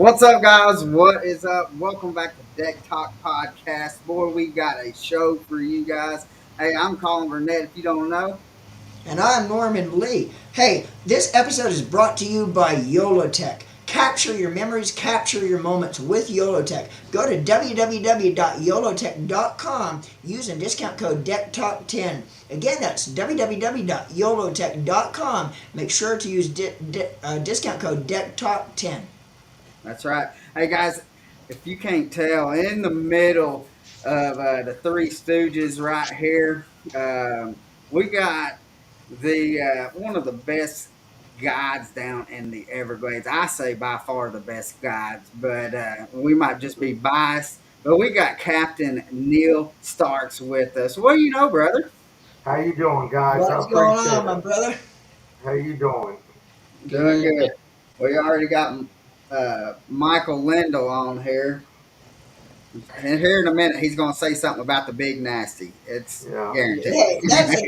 What's up, guys? What is up? Welcome back to Deck Talk Podcast. Boy, we got a show for you guys. Hey, I'm Colin Burnett, if you don't know. And I'm Norman Lee. Hey, this episode is brought to you by YOLOTech. Capture your memories, capture your moments with YOLOTech. Go to www.yolotech.com using discount code DECKTALK10. Again, that's www.yolotech.com. Make sure to use discount code DECKTALK10. That's right. Hey, guys, if you can't tell, in the middle of the Three Stooges right here, we got the one of the best guides down in the Everglades. I say by far the best guides, but we might just be biased. But we got Captain Neal Starks with us. What do you know, brother? How you doing, guys? I What's going on, appreciate my it. brother? How you doing? Doing Good. good. We already got Michael Lindell on here. And here in a minute, he's going to say something about the big nasty. It's Yeah, guaranteed. Hey,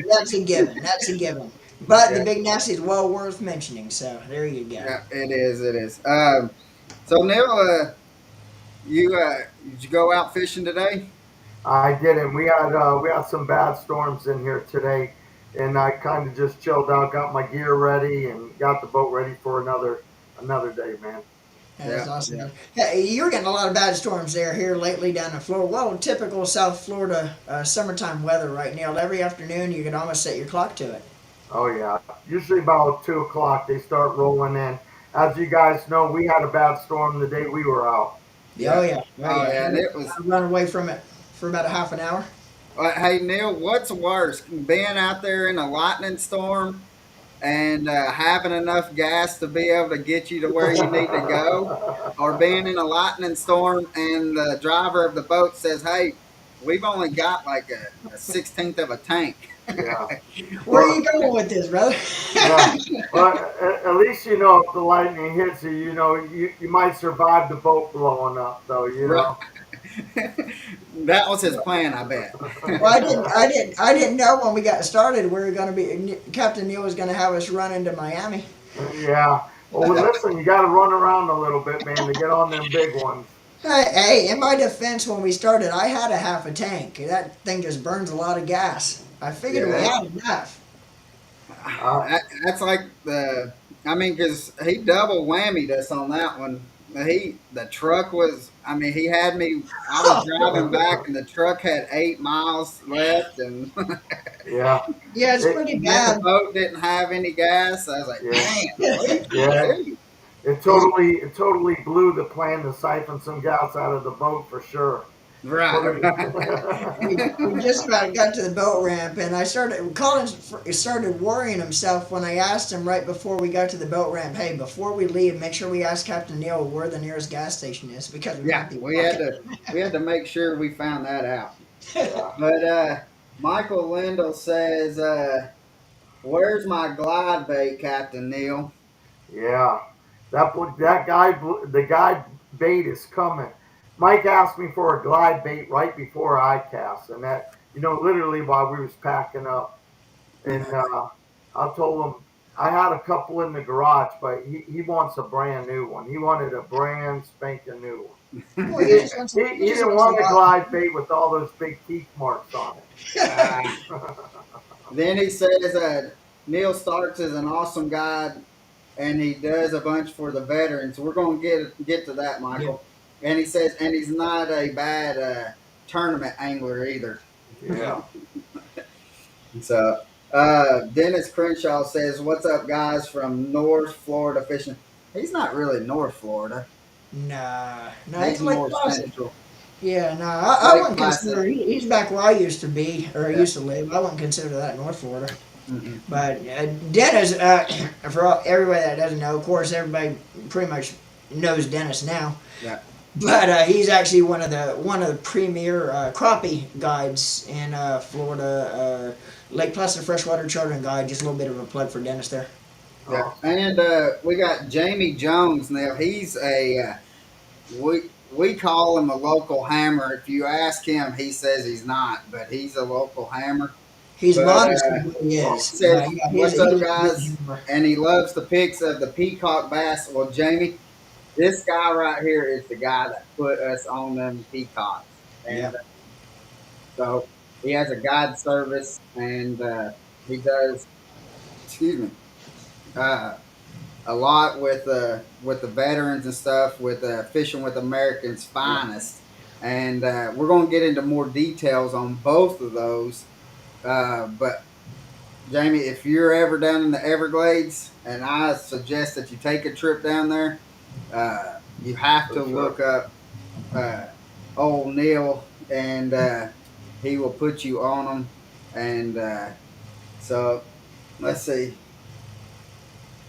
that's a given. That's a given. But the Yeah, big nasty is well worth mentioning. So there you go. yeah, it is. It is. So Neil, did you go out fishing today? I didn't. We had some bad storms in here today, and I kind of just chilled out, got my gear ready, and got the boat ready for another day, man. That's Yeah, awesome. yeah, Hey, you're getting a lot of bad storms there here lately down in Florida. Well, typical South Florida summertime weather right now. Every afternoon, you can almost set your clock to it. Oh yeah. Usually about 2 o'clock they start rolling in. As you guys know, we had a bad storm the day we were out. Yeah, oh yeah. yeah, oh Oh yeah. yeah, and it I was. run away from it for about a half an hour. Hey Neil, what's worse, being out there in a lightning storm and having enough gas to be able to get you to where you need to go, or being in a lightning storm and the driver of the boat says, "Hey, we've only got like a 16th of a tank." Yeah. Where are you Well, going with this, brother? yeah. Well, at least you know if the lightning hits you, you might survive the boat blowing up, though. Right. That was his plan, I bet. Well, I didn't know when we got started we were going to be Captain Neal was going to have us run into Miami. Yeah. Well, listen, you got to run around a little bit, man, to get on them big ones. Hey, in my defense, when we started, I had a half a tank. That thing just burns a lot of gas. I figured we Yeah, had enough. Uh, that's like the. I mean, because he double whammied us on that one. The truck was. I mean, he had me. I was driving back, and the truck had 8 miles left, and yeah. Yeah, it's It, pretty then the bad. boat didn't have any gas. I was like, yeah. "Damn, what are you gonna Yeah. do?" It totally blew the plan to siphon some gas out of the boat for sure. Right, Put We just about got to the boat ramp, and Colin started worrying himself when I asked him right before we got to the boat ramp, hey, before we leave, make sure we ask Captain Neal where the nearest gas station is because we yeah, might be we had walking. to. We had to make sure we found that out. yeah. But Michael Lindell says, "Where's my glide bait, Captain Neil?" Yeah, the guy bait is coming. Mike asked me for a glide bait right before I cast, and that literally while we was packing up, and I told him I had a couple in the garage, but he wants a brand new one. He wanted a brand spanking new one. Well, He he didn't just wants, he, he he just didn't wants a want a lot. glide bait with all those big teeth marks on Uh, it. then he says, "Neil Starks is an awesome guy, and he does a bunch for the veterans." We're going to get to that, Yeah. Michael. And he says, and he's not a bad tournament angler either. Yeah. So Dennis Crenshaw says, "What's up, guys from North Florida fishing?" He's not really North Florida. Nah, no, He's he's Lake more Placid. central. Yeah, no, I Lake wouldn't Placid. consider. He's back where I used to be, or I Yeah. used to live. I wouldn't consider that North Florida. Mm-mm. But Dennis, for everybody that doesn't know, of course, everybody pretty much knows Dennis now. Yeah. But he's actually one of the premier crappie guides in Florida. Lake Placid Freshwater Chartering Guide. Just a little bit of a plug for Dennis there. Yeah. Oh, And we got Jamie Jones now. He's we call him a local hammer. If you ask him, he says he's not, but he's a local hammer. He's But modest in who he oh, is. he But says, yeah, "What's he's up, a good guys?" humor. And he loves the pics of the peacock bass. Well, Jamie, this guy right here is the guy that put us on them peacocks, and Yep. so he has a guide service, and he does, excuse me, uh, a lot with the veterans and stuff with fishing with America's Yeah. finest, and we're going to get into more details on both of those. But Jamie, if you're ever down in the Everglades, and I suggest that you take a trip down there, you have For to sure. look up uh, old Neal, and he will put you on them. And so let's see.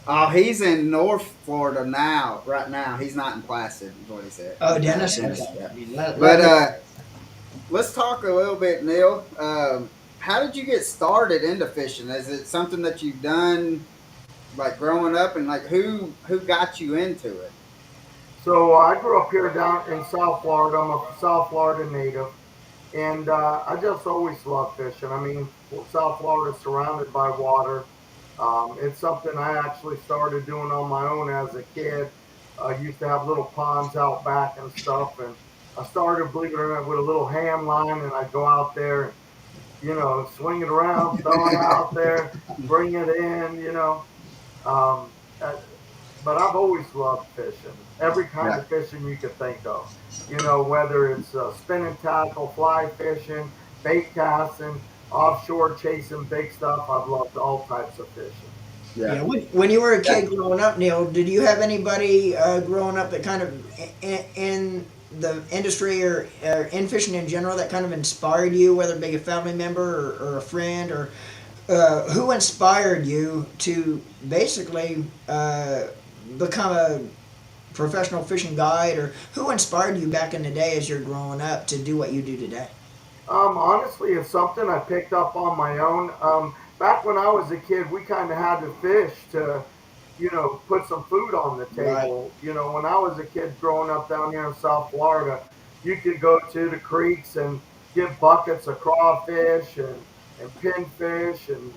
Oh, he's in North Florida now. Right now, he's not in Placid, is what he said. Oh, Dennis. Dennis, Okay. yeah. Let But me. let's talk a little bit, Neil. How did you get started into fishing? Is it something that you've done like growing up, and like who got you into it? So I grew up here down in South Florida. I'm a South Florida native, and I just always loved fishing. I mean, South Florida is surrounded by water. It's something I actually started doing on my own as a kid. I used to have little ponds out back and stuff, and I started, believe it or not, with a little hand line, and I'd go out there and swing it around, throw it out there, bring it in, Um, uh, but I've always loved fishing, every kind Yeah, of fishing you could think of. Whether it's spinning tackle, fly fishing, bait casting, offshore chasing big stuff. I've loved all types of fishing. yeah, Yeah, when you were a yeah. kid growing up, Neil, did you have anybody growing up that kind of in the industry or in fishing in general that kind of inspired you, whether it be a family member or a friend, or who inspired you to basically become a professional fishing guide, or who inspired you back in the day as you're growing up to do what you do today? Honestly, it's something I picked up on my own. Back when I was a kid, we kind of had to fish to, put some food on the Right. table. When I was a kid growing up down here in South Florida, you could go to the creeks and get buckets of crawfish and pinfish and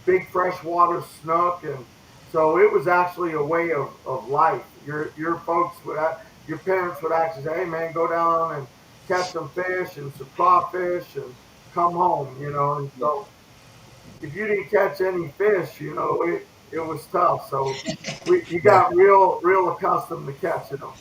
big freshwater snook. And so it was actually a way of life. Your folks would, your parents would actually say, hey man, go down and catch some fish and some crawfish and come home. And Yeah. so if you didn't catch any fish, it was tough. So you Yeah. got real accustomed to catching them.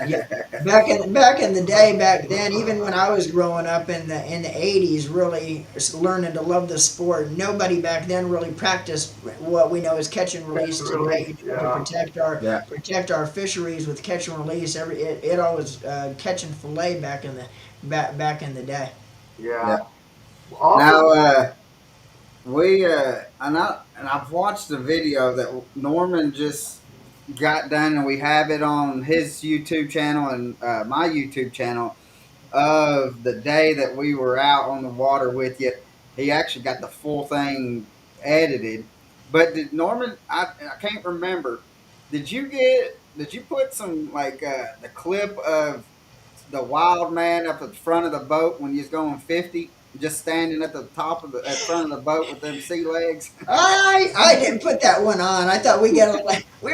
Yeah, back in the day, back then, even when I was growing up in the '80s, really learning to love the sport, nobody back then really practiced what we know as catch and Catch release and today. release, To yeah, Yeah. protect our fisheries with catch and release. It always catch and fillet back in the day. yeah. Yeah. Also, Now, we and I've watched the video that Norman just got done, and we have it on his YouTube channel and my YouTube channel of the day that we were out on the water with you. He actually got the full thing edited. But did Norman? I can't remember. Did you put some like the clip of the wild man up at the front of the boat when you was going 50, just standing at the top of the at front of the boat with them sea legs? I didn't put that one on. I thought we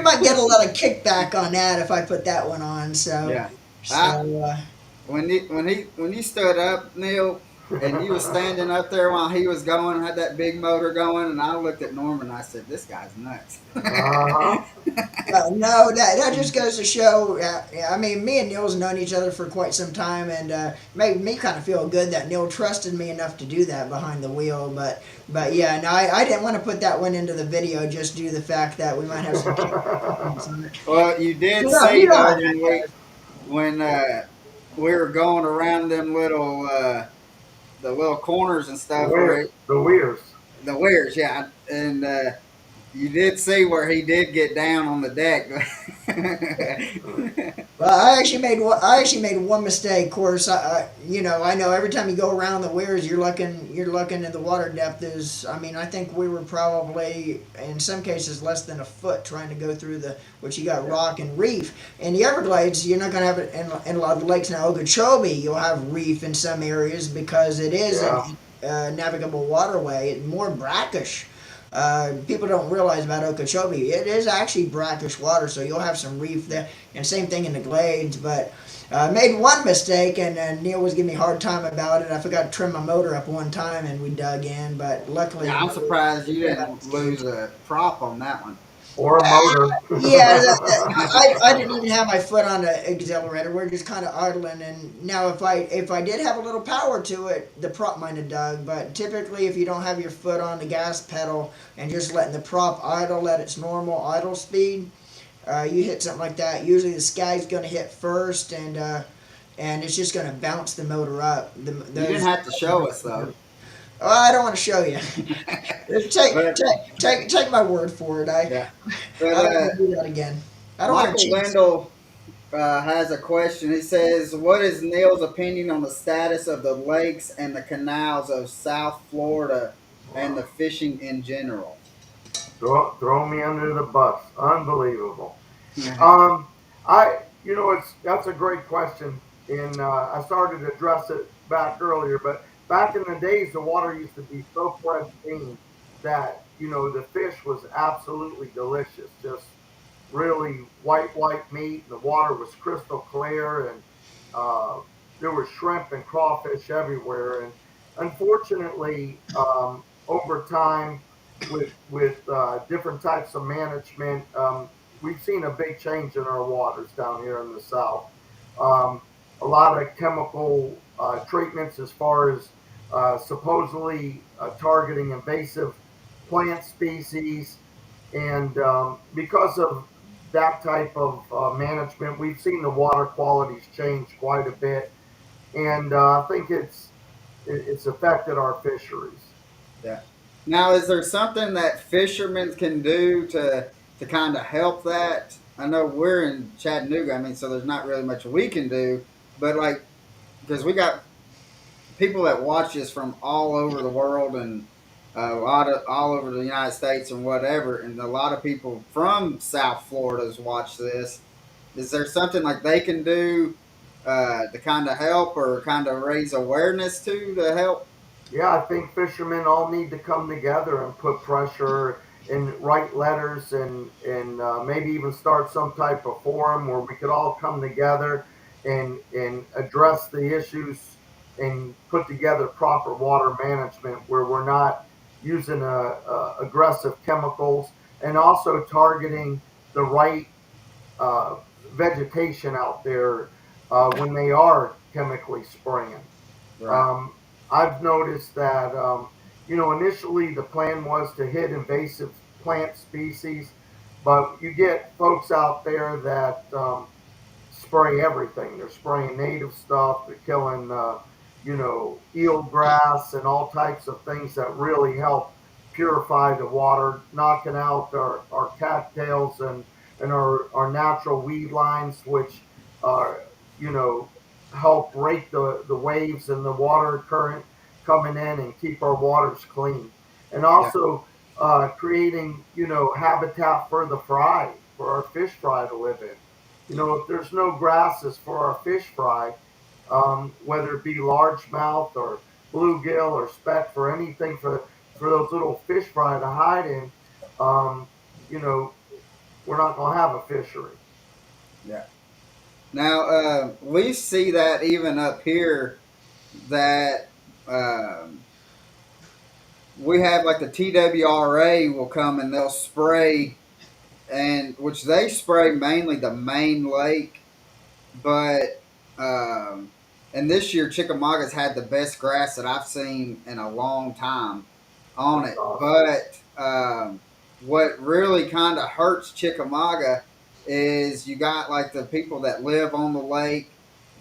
might get a lot of kickback on that if I put that one on. So Yeah. I so when he stood up, Neil, and you was standing up there while he was going, had that big motor going, and I looked at Norman and I said, "This guy's nuts." uh-huh. no, that just goes to show. Yeah, I mean, me and Neil's known each other for quite some time, and made me kind of feel good that Neil trusted me enough to do that behind the wheel. But yeah, no, I didn't want to put that one into the video just due to the fact that we might have some kickbacks on it. Well, you did You see know how though that goes. when we were going around them little the little corners and stuff where The weirs. the weirs, yeah, and you did see where he did get down on the deck. Well, I actually made one mistake. Of course, I know every time you go around the weirs, you're looking at the water depth is. I mean, I think we were probably in some cases less than a foot trying to go through which you got rock and reef. In the Everglades, you're not going to have it in a lot of the lakes now. Okeechobee, you'll have reef in some areas because it is Yeah. a navigable waterway. It's more brackish. People don't realize about Okeechobee. It is actually brackish water, so you'll have some reef there. And same thing in the Glades. But I made one mistake, and Neal was giving me a hard time about it. I forgot to trim my motor up one time, and we dug in. But luckily, Yeah, I'm surprised you about didn't the lose a prop on that one. or a motor. yeah, I didn't even have my foot on the accelerator. We're just kind of idling, and now if I did have a little power to it, the prop might have dug. But typically, if you don't have your foot on the gas pedal and just letting the prop idle at its normal idle speed, you hit something like that. Usually, the sky's going to hit first, and it's just going to bounce the motor up. You didn't have to show us though. Oh, I don't want to show you. take, But take, take my word for it. I, yeah, but I don't want to do that again. I don't want to Michael chance. Wendell has a question. He says, "What is Neil's opinion on the status of the lakes and the canals of South Florida and the fishing in general?" Throw me under the bus. Unbelievable. Yeah, Um, it's that's a great question, and I started to address it back earlier. But back in the days, the water used to be so pristine that the fish was absolutely delicious, just really white meat. The water was crystal clear, and uh, there was shrimp and crawfish everywhere. And unfortunately, over time, with different types of management, we've seen a big change in our waters down here in the south. Um, a lot of chemical treatments as far as supposedly targeting invasive plant species, and because of that type of management, we've seen the water qualities change quite a bit, and I think it's affected our fisheries. yeah. Now, is there something that fishermen can do to kind of help that? I know we're in Chattanooga. I mean, so there's not really much we can do, but like because we got people that watch this from all over the world and a lot of all over the United States and whatever, and a lot of people from South Florida's watch this. Is there something like they can do to kind of help or kind of raise awareness to help? Yeah, I think fishermen all need to come together and put pressure and write letters and maybe even start some type of forum where we could all come together and address the issues and put together proper water management where we're not using aggressive chemicals and also targeting the right uh, vegetation out there when they are chemically spraying. Right. Um, I've noticed that, initially the plan was to hit invasive plant species, but you get folks out there that spray everything. They're spraying native stuff. They're killing, eelgrass and all types of things that really help purify the water, knocking out our cattails and our natural weed lines, which are, you know, help rake the waves and the water current coming in and keep our waters clean. And Yeah. also creating, habitat for the fry, for our fish fry to live in. If there's no grasses for our fish fry, whether it be largemouth or bluegill or speck for anything for those little fish fry to hide in, um, you know, we're not going to have a fishery. Yeah. Now we see that even up here that we have like the TWRA will come and they'll spray and which they spray mainly the main lake, but um, and this year Chickamauga's had the best grass that I've seen in a long time on That's it. awesome. But what really kind of hurts Chickamauga is you got like the people that live on the lake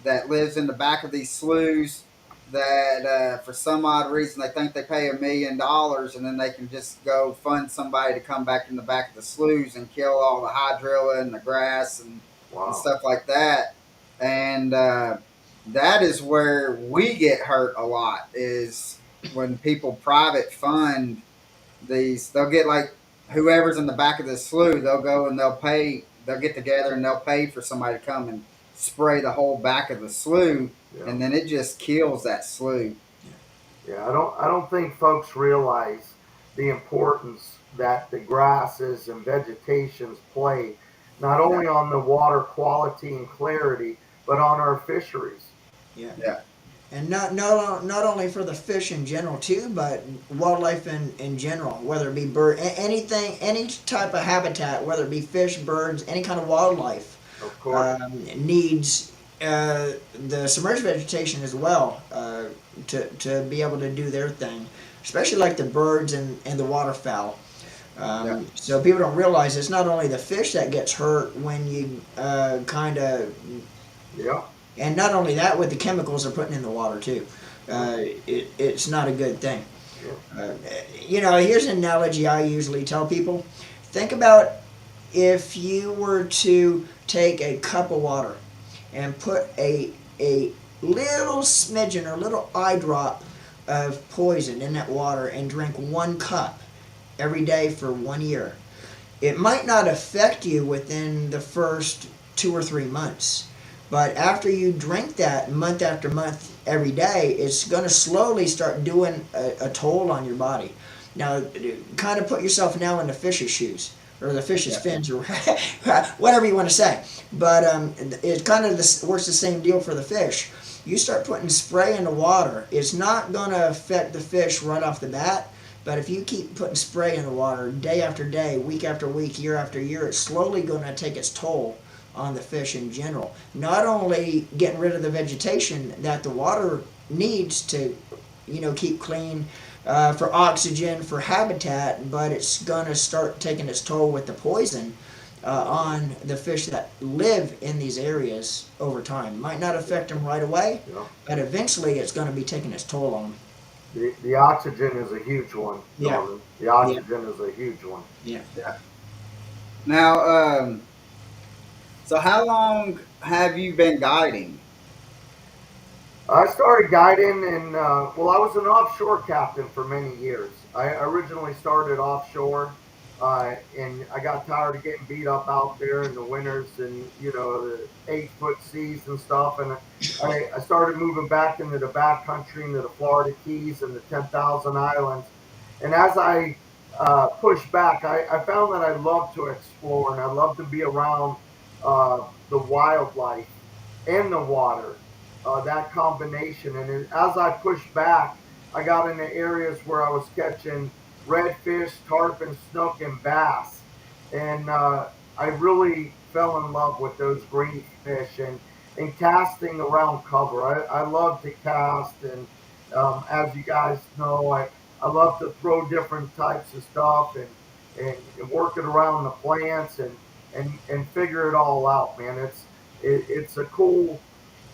that lives in the back of these sloughs that for some odd reason they think they pay $1 million and then they can just go fund somebody to come back in the back of the sloughs and kill all the hydrilla and the grass and Wow. stuff like that. And that is where we get hurt a lot is when people private fund these. They'll get like whoever's in the back of the slough, they'll go and they'll get together and they'll pay for somebody to come and spray the whole back of the slough, Yeah. and then it just kills that slough. Yeah. I don't think folks realize the importance that the grasses and vegetations play, not Yeah, only on the water quality and clarity, but on our fisheries. Yeah. yeah, And not only for the fish in general too, but wildlife in general, whether it be anything, any type of habitat, whether it be fish, birds, any kind of wildlife, Of course. needs the submerged vegetation as well to be able to do their thing, especially like the birds and the waterfowl. yeah, So people don't realize it's not only the fish that gets hurt when you kind of, Yeah. and not only that, with the chemicals they're putting in the water too. It's not a good thing. Yeah. Uh, here's an analogy I usually tell people. Think about if you were to take a cup of water and put a little smidgen or little eye drop of poison in that water and drink 1 cup every day for 1 year. It might not affect you within the first 2 or 3 months, but after you drink that month after month every day, it's going to slowly start doing a toll on your body. Now, kind of put yourself now in the fish's shoes, or the fish's yeah, fins, or whatever you want to say. But it kind of works the same deal for the fish. You start putting spray in the water, it's not going to affect the fish right off the bat. But if you keep putting spray in the water day after day, week after week, year after year, it's slowly going to take its toll on the fish in general. Not only getting rid of the vegetation that the water needs to, keep clean for oxygen, for habitat, but it's going to start taking its toll with the poison on the fish that live in these areas over time. Might not affect them right away, You know, but eventually it's going to be taking its toll on them. the oxygen is a huge one, Yeah, Norman. The yeah, oxygen is a huge one. yeah. yeah. Now, so how long have you been guiding? I started guiding, and well, I was an offshore captain for many years. I originally started offshore, and I got tired of getting beat up out there in the winters and the 8 foot seas and stuff. And I started moving back into the backcountry, into the Florida Keys and the 10,000 Islands. And as I pushed back, I found that I love to explore and I love to be around the wildlife and the water, that combination. And as I pushed back, I got into areas where I was catching redfish, tarpon, snook, and bass. And I really fell in love with those green fish and casting around cover. I love to cast, and as you guys know, I love to throw different types of stuff and work it around the plants and figure it all out, man. It's a cool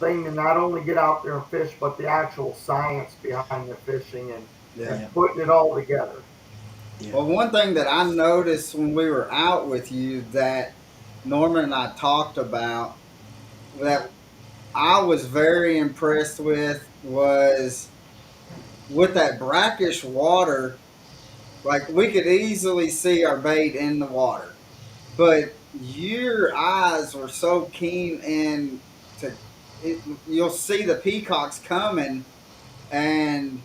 thing to not only get out there and fish, but the actual science behind the fishing and Yeah. Yeah, putting it all together. yeah, Well, one thing that I noticed when we were out with you that Norman and I talked about that I was very impressed with was with that brackish water, like we could easily see our bait in the water. But your eyes were so keen in to you'll see the peacocks coming and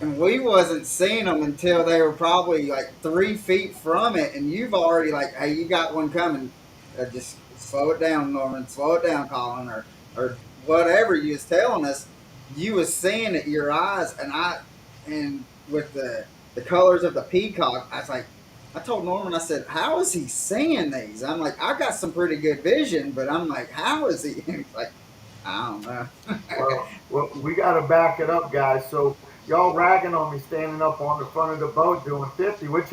we wasn't seeing them until they were probably like 3 feet from it, and you've already like, hey, you got one coming. Just slow it down, Norman. Slow it down, Colin, or whatever you was telling us. You was seeing it, your eyes, and with the colors of the peacock, I was like, I told Norman, I said, how is he seeing these? I'm like, I got some pretty good vision, but I'm like, how is he? He's like, I don't know. Well, we got to back it up, guys. So y'all ragging on me standing up on the front of the boat doing 50, which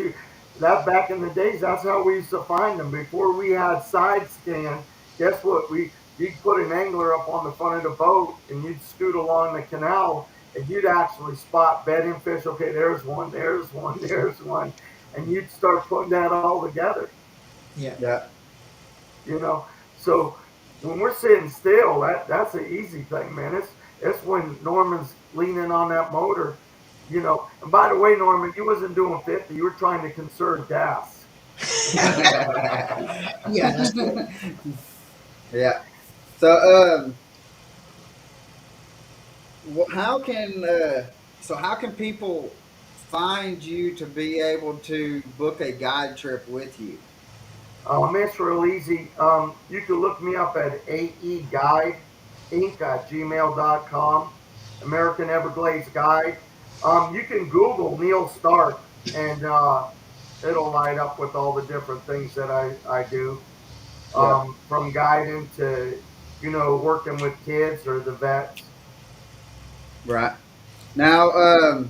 that back in the days, that's how we used to find them before we had side scan. Guess what? You'd put an angler up on the front of the boat and you'd scoot along the canal and you'd actually spot bedding fish. Okay, there's one, there's one, there's one, and you'd start putting that all together. yeah. Yeah, You know, so when we're sitting still, that's an easy thing, man. It's when Norman's leaning on that motor, And by the way, Norman, you wasn't doing 50. You were trying to conserve gas. Yeah, that's good. yeah. So, how can how can people find you to be able to book a guide trip with you? It's real easy. You can look me up at aeguideinc@gmail.com, American Everglades Guide. You can Google Neal Stark, and it'll light up with all the different things that I do, Yeah. from guiding to, working with kids or the vets. Right. Now,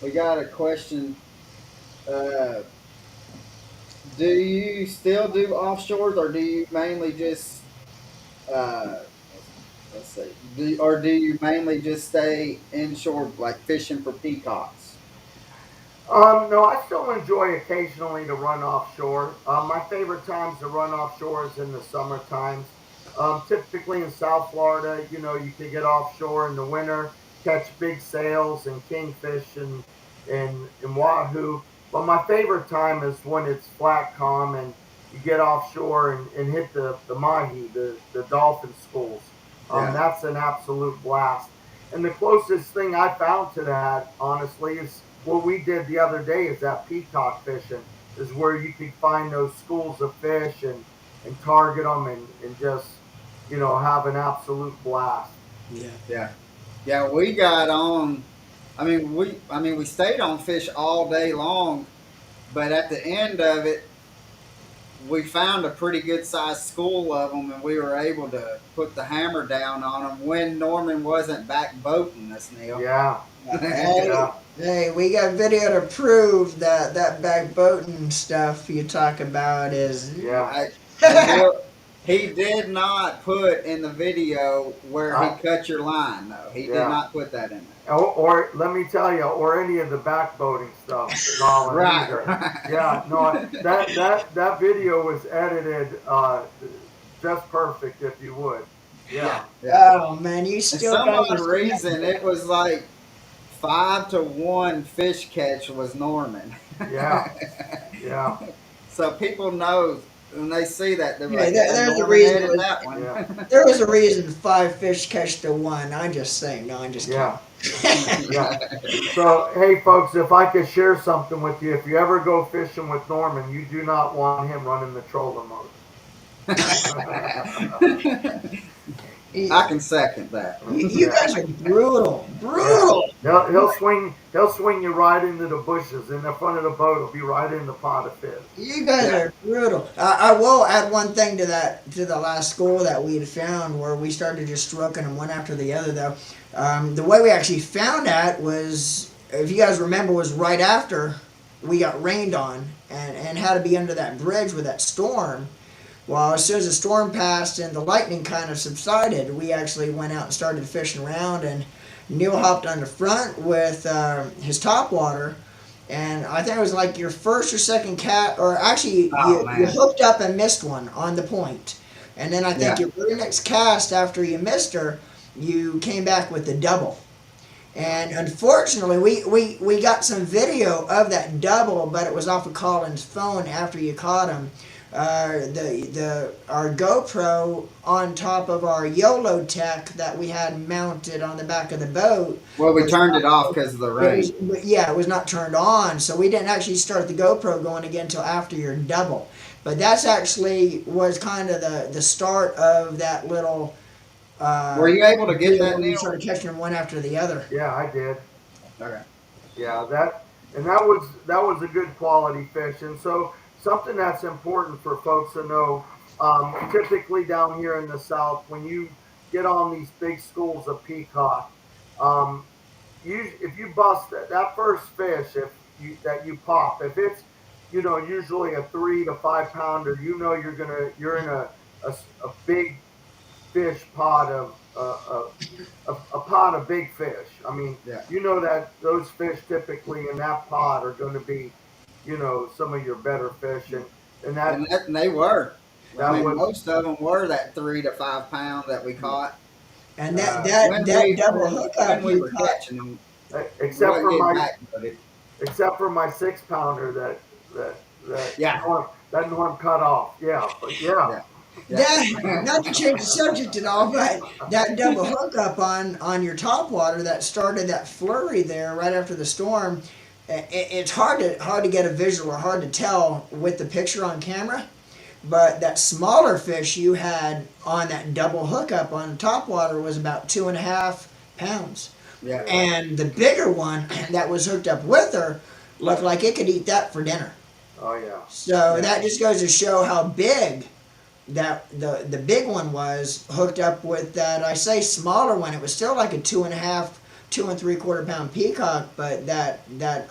we got a question. Uh, do you still do offshores, or do you mainly just uh, let's see, or do you mainly just stay inshore, like fishing for peacocks? No, I still enjoy occasionally to run offshore. My favorite times to run offshore is in the summer times. Typically in South Florida, you can get offshore in the winter, catch big sails and kingfish and wahoo. But my favorite time is when it's flat calm and you get offshore and hit the mahi, the dolphin schools. Yeah. That's an absolute blast. And the closest thing I found to that, honestly, is what we did the other day is that peacock fishing is where you could find those schools of fish and target them and just, have an absolute blast. Yeah. Yeah. Yeah, we got on. We stayed on fish all day long, but at the end of it, we found a pretty good sized school of them, and we were able to put the hammer down on them when Norman wasn't back boating us, Neil. Yeah, Hey, yeah, hey, we got video to prove that that back boating stuff you talk about is. yeah. I, and Neil, he did not put in the video where he I, cut your line, though. He did yeah. not put that in there. Or let me tell you, or any of the backboating stuff, Colin, Right, either. right. Yeah, no, that video was edited just perfect, if you would. Yeah, Yeah, yeah. Oh man, you And still some guys are odd reason, it was like 5-1 fish catch was Norman. yeah, yeah, So people know when they see that, they're Hey, like, "Yeah, there's a Norman reason. headed that one." yeah, There was a reason 5 fish catch to one. I'm just saying. No, I'm just yeah, kidding. yeah. So, hey, folks, if I could share something with you, if you ever go fishing with Norman, you do not want him running the trolling motor. You, I can second that. you Yeah, guys are brutal, yeah. brutal. He'll swing you right into the bushes, and the front of the boat will be right in the pot of fish. You guys Yeah, are brutal. I will add one thing to that, to the last school that we had found, where we started just stroking them one after the other. Though, the way we actually found that was, if you guys remember, was right after we got rained on and had to be under that bridge with that storm. Well, as soon as the storm passed and the lightning kind of subsided, we actually went out and started fishing around. And Neil hopped on the front with his topwater, and I think it was like your first or second cat, or actually oh you man, hooked up and missed one on the point. And then I think yeah, your very next cast after you missed her, you came back with the double. And unfortunately, we got some video of that double, but it was off of Colin's phone after you caught him. The our GoPro on top of our YOLO tech that we had mounted on the back of the boat well, we was turned not. it off because of the It was, rain. yeah, it was not turned on, so we didn't actually start the GoPro going again until after your double. But that's actually was kind of the start of that little Were you able to get deal that, where we Neil? started catching them one after the other. Yeah, I did. Okay. Yeah, that was a good quality fish, and so something that's important for folks to know. Typically down here in the south, when you get on these big schools of peacock, um, if you bust that first fish, if you that you pop, if it's usually a 3 to 5 pounder, you're in a big fish pot of a pot of big fish. I mean, Yeah. you know that those fish typically in that pot are going to be, some of your better fish, and that And they were. I that mean, was most of them were that 3 to 5 pound that we caught. And that double When hookup we you were caught. catching them, we except wasn't for getting my back with it. except for my 6 pounder that Yeah, Norm cut off. Yeah, but yeah, yeah. Yeah. That, not to change the subject at all, but that double hookup on your top water that started that flurry there right after the storm. It's hard to get a visual or hard to tell with the picture on camera. But that smaller fish you had on that double hookup on top water was about 2.5 pounds. Yeah. And the bigger one that was hooked up with her looked like it could eat that for dinner. Oh yeah. So Yeah. that just goes to show how big that the big one was hooked up with that. I say smaller one. It was still like a 2.5, 2 3/4 pound peacock, but that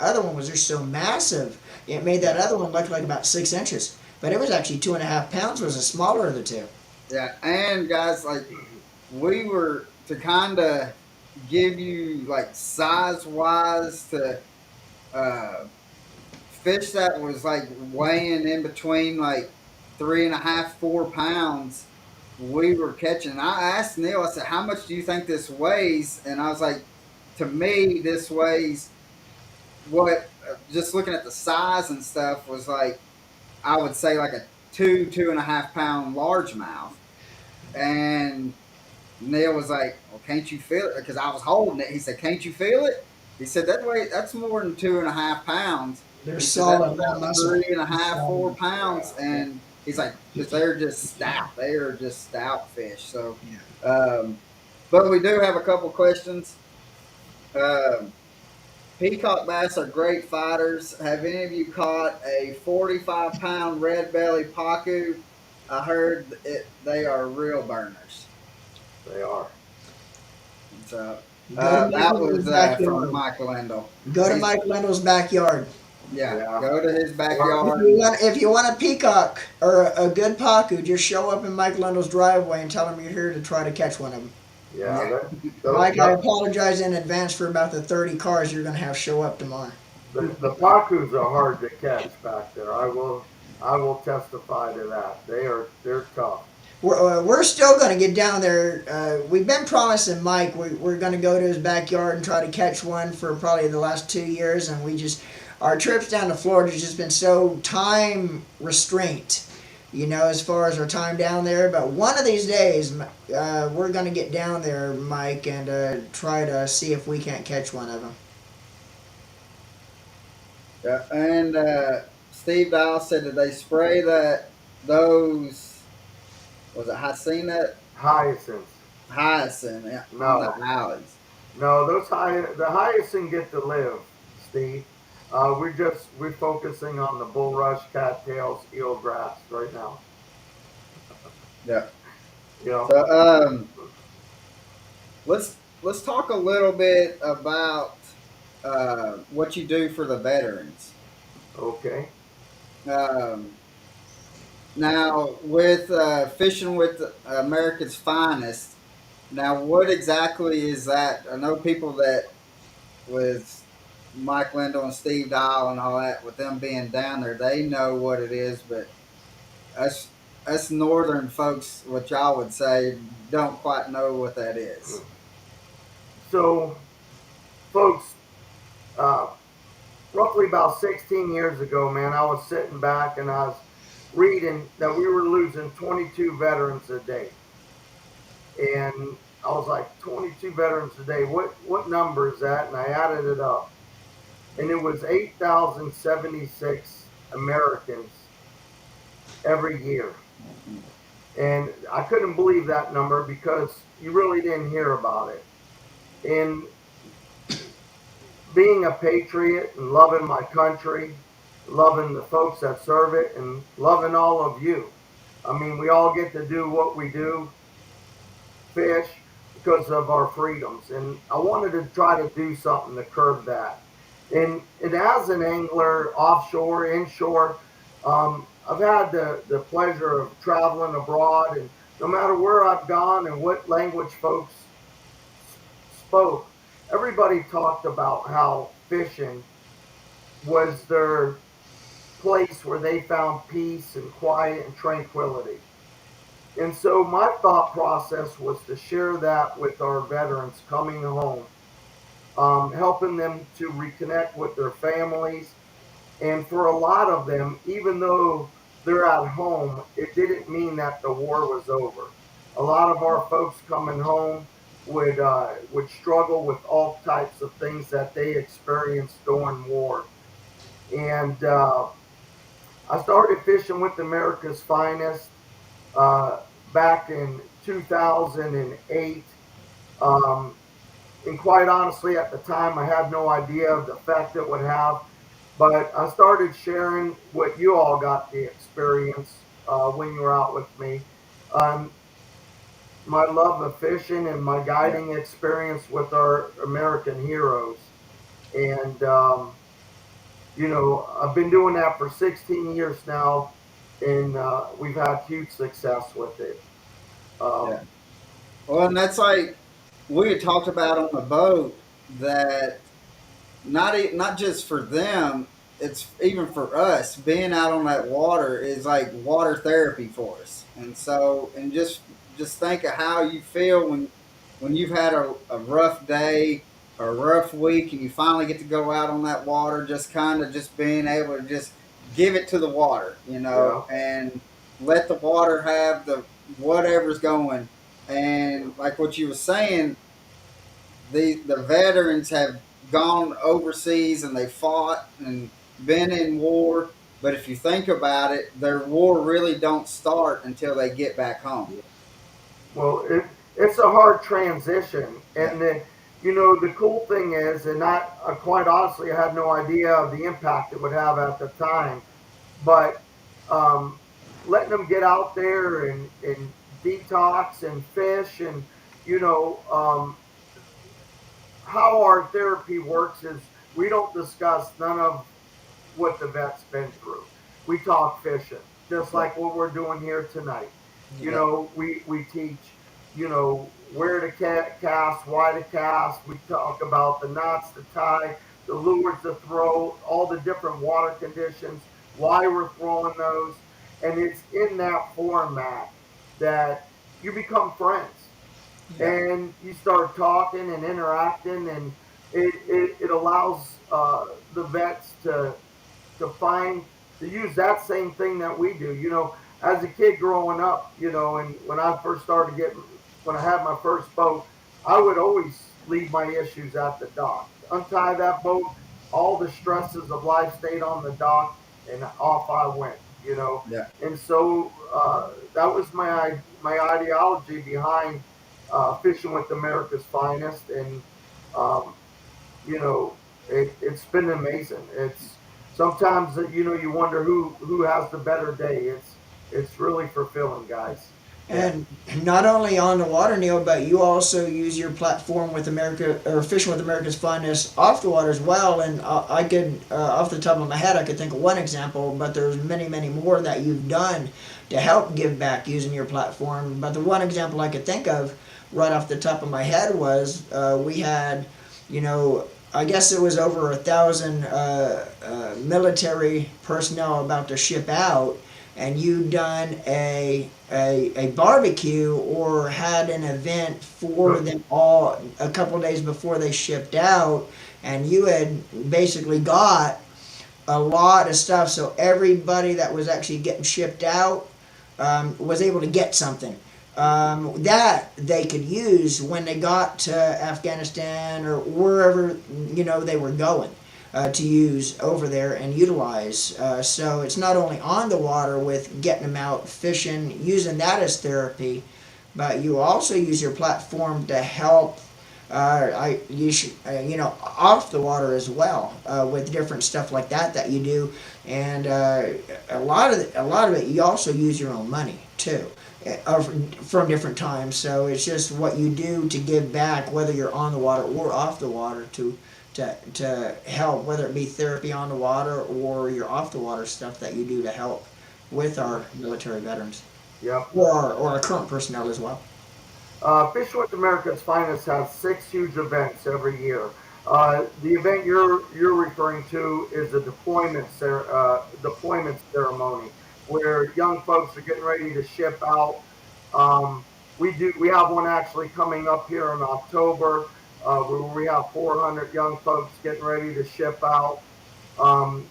other one was just so massive. It made that other one look like about 6 inches. But it was actually 2.5 pounds. Was the smaller of the two. Yeah. And guys, like we were to kind of give you like size wise to uh, fish that was like weighing in between like 3.5, 4 pounds. We were catching. I asked Neal. I said, "How much do you think this weighs?" And I was like, "To me, this weighs what?" Just looking at the size and stuff was like I would say like a 2.5 pound largemouth. And Neil was like, "Well, can't you feel it?" Because I was holding it. He said, "Can't you feel it?" He said, "That way, that's more than 2.5 pounds." They're He said, "That's solid bone about muscle. three and a half, four Solid. pounds." Yeah. And he's like, "Because they're just stout. They are just stout fish." So, Yeah. um, but we do have a couple questions. Um, Peacock bass are great fighters. Have any of you caught a 45-pound red belly pacu? I heard they are real burners. They are. So Go to Mike that was Lindell's from backyard. Mike Lindell. Go to He's Mike Lindell's backyard. yeah. Yeah. Go to his Or backyard. And, If you want a peacock or a good pacu, just show up in Mike Lindell's driveway and tell him you're here to try to catch one of them. yeah. yeah, Mike, I apologize in advance for about the 30 cars you're going to have show up tomorrow. The pacus are hard to catch back there. I will testify to that. They're tough. We're still going to get down there. We've been promising Mike we're going to go to his backyard and try to catch one for probably the last 2 years, and our trips down to Florida has just been so time restraint, as far as our time down there. But one of these days, we're going to get down there, Mike, and try to see if we can't catch one of them. yeah. And Steve Dial said that they spray those was it Hyacinth Hyacinths. hyacinth on the No, alleys. no. The hyacinth get to live, Steve. We're focusing on the bulrush, cattails, eelgrass right now. Yeah. You know. So let's talk a little bit about what you do for the veterans. Okay. Um, Now, with fishing with America's Finest, now what exactly is that? I know people that with Mike Lindell and Steve Dial and all that, with them being down there, they know what it is, but us northern folks, what y'all would say, don't quite know what that is. So, folks, uh, roughly about 16 years ago, man, I was sitting back and I was reading that we were losing 22 veterans a day. And I was like, 22 veterans a day. What number is that? And I added it up. And it was 8,076 Americans every year. And I couldn't believe that number because you really didn't hear about it. And being a patriot and loving my country, loving the folks that serve it, and loving all of you. I mean, we all get to do what we do, fish, because of our freedoms. And I wanted to try to do something to curb that. And as an angler, offshore, inshore, I've had the pleasure of traveling abroad, and no matter where I've gone and what language folks spoke, everybody talked about how fishing was their place where they found peace and quiet and tranquility. And so my thought process was to share that with our veterans coming home, helping them to reconnect with their families. And for a lot of them, even though they're at home, it didn't mean that the war was over. A lot of our folks coming home would struggle with all types of things that they experienced during war. And I started fishing with America's Finest uh, back in 2008. Um, and quite honestly, at the time, I had no idea of the effect it would have. But I started sharing what you all got the experience when you were out with me. Um, my love of fishing and my Yeah. guiding experience with our American heroes. And, I've been doing that for 16 years now, and we've had huge success with it. Yeah. Um, Well, and that's like we had talked about on the boat that not just for them, it's even for us being out on that water is like water therapy for us. And so, and just think of how you feel when you've had a rough day or a rough week and you finally get to go out on that water, just kind of just being able to just give it to the water, yeah, and let the water have the whatever's going. And like what you were saying, the veterans have gone overseas and they fought and been in war. But if you think about it, their war really don't start until they get back home. well, it's a hard transition, Yeah, and the cool thing is, and quite honestly, I had no idea of the impact it would have at the time, but um, letting them get out there and detox and fish, and you know, how our therapy works is we don't discuss none of what the vet's been through. We talk fishing, just yeah, like what we're doing here tonight. yeah, We teach, where to cast, why to cast. We talk about the knots to tie, the lures to throw, all the different water conditions, why we're throwing those. And it's in that format that you become friends yeah, and you start talking and interacting, and it allows the vets to use that same thing that we do. As a kid growing up, and when I had my first boat, I would always leave my issues at the dock, untie that boat, all the stresses of life stayed on the dock, and off I went. yeah, And so that was my ideology behind fishing with America's Finest, and um, it's been amazing. It's sometimes you wonder who has the better day. It's really fulfilling, guys. yeah, And not only on the water, Neil, but you also use your platform with America or Fishing with America's Finest off the water as well. And I could, off the top of my head, I could think of one example, but there's many, many more that you've done to help give back using your platform. But the one example I could think of right off the top of my head was we had, you know, I guess it was over 1,000 military personnel about to ship out, and you done a barbecue or had an event for Yep. them all a couple of days before they shipped out, and you had basically got a lot of stuff, so everybody that was actually getting shipped out was able to get something that they could use when they got to Afghanistan or wherever they were going to use over there and utilize. So it's not only on the water with getting them out fishing, using that as therapy, but you also use your platform to help. Off the water as well with different stuff like that you do, and a lot of it you also use your own money too, from different times. So it's just what you do to give back, whether you're on the water or off the water, to help, whether it be therapy on the water or your off the water stuff that you do to help with our military veterans Yep. or our current personnel as well. Fishing with America's Finest has six huge events every year. The event you're referring to is a deployment ceremony where young folks are getting ready to ship out. We have one actually coming up here in October where we have 400 young folks getting ready to ship out. Um,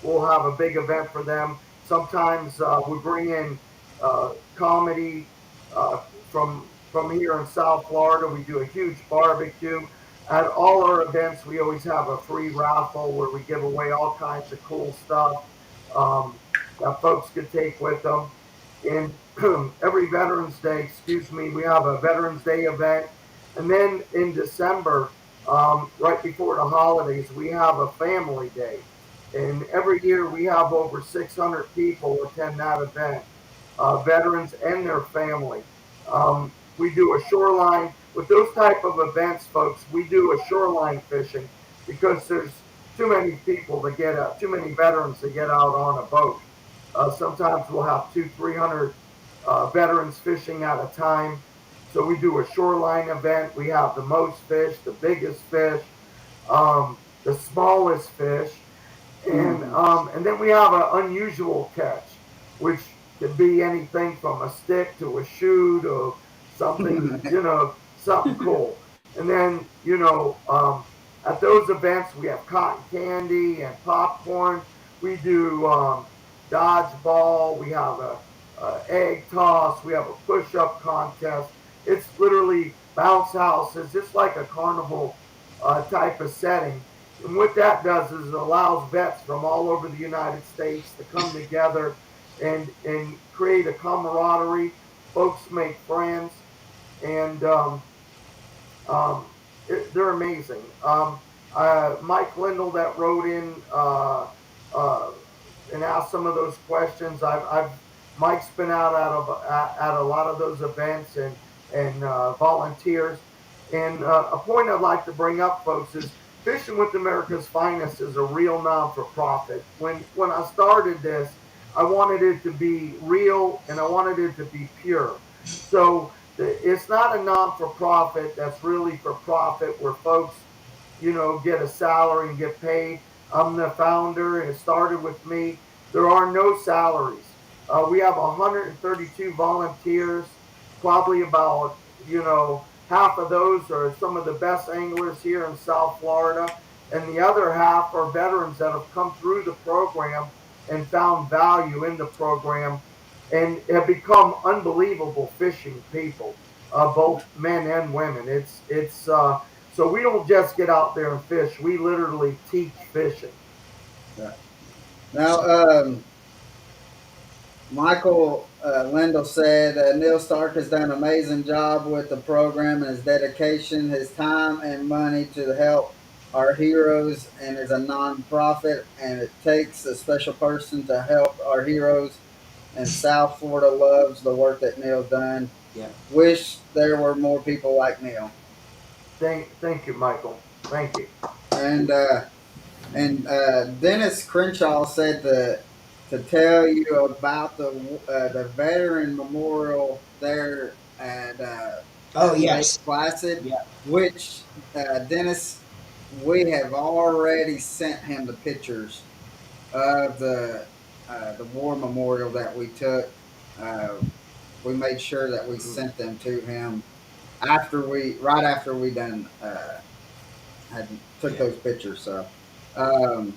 we'll have a big event for them. Sometimes we bring in comedy from here in South Florida. We do a huge barbecue. At all our events, we always have a free raffle where we give away all kinds of cool stuff um, that folks could take with them. And every Veterans Day, excuse me, we have a Veterans Day event. And then in December, right before the holidays, we have a family day. And every year we have over 600 people attend that event, veterans and their family. We do a shoreline with those type of events, folks. We do a shoreline fishing because there's too many people to get out, too many veterans to get out on a boat. Sometimes we'll have 300 veterans fishing at a time. So we do a shoreline event. We have the most fish, the biggest fish, the smallest fish, Mm-hmm. and then we have an unusual catch, which could be anything from a stick to a shoe to something, something cool. And then, at those events, we have cotton candy and popcorn. We do dodgeball. We have a egg toss. We have a push-up contest. It's literally bounce houses, just like a carnival type of setting. And what that does is it allows vets from all over the United States to come together and create a camaraderie. Folks make friends, and they're amazing. Mike Lindell that wrote in uh, and asked some of those questions. Mike's been out at a lot of those events and volunteers. And a point I'd like to bring up, folks, is Fishing with America's Finest is a real non-for-profit. When I started this, I wanted it to be real and I wanted it to be pure. So it's not a non-for-profit that's really for profit where folks, get a salary and get paid. I'm the founder and it started with me. There are no salaries. We have 132 volunteers, probably about, half of those are some of the best anglers here in South Florida. And the other half are veterans that have come through the program and found value in the program and have become unbelievable fishing people, both men and women. It's so we don't just get out there and fish. We literally teach fishing. Yeah. Now, Michael Lindell said Neil Stark has done an amazing job with the program and his dedication, his time, and money to help our heroes, and is a nonprofit. And it takes a special person to help our heroes. And South Florida loves the work that Neil's done. Yeah. Wish there were more people like Neil. Thank you, Michael. Thank you. And Dennis Crenshaw said to tell you about the veteran memorial there Oh at Lake yes. Placid, Yeah. which Dennis, we have already sent him the pictures of the war memorial that we took. Uh, we made sure that we Mm. sent them to him after we right after we done had took Yeah. those pictures. So um,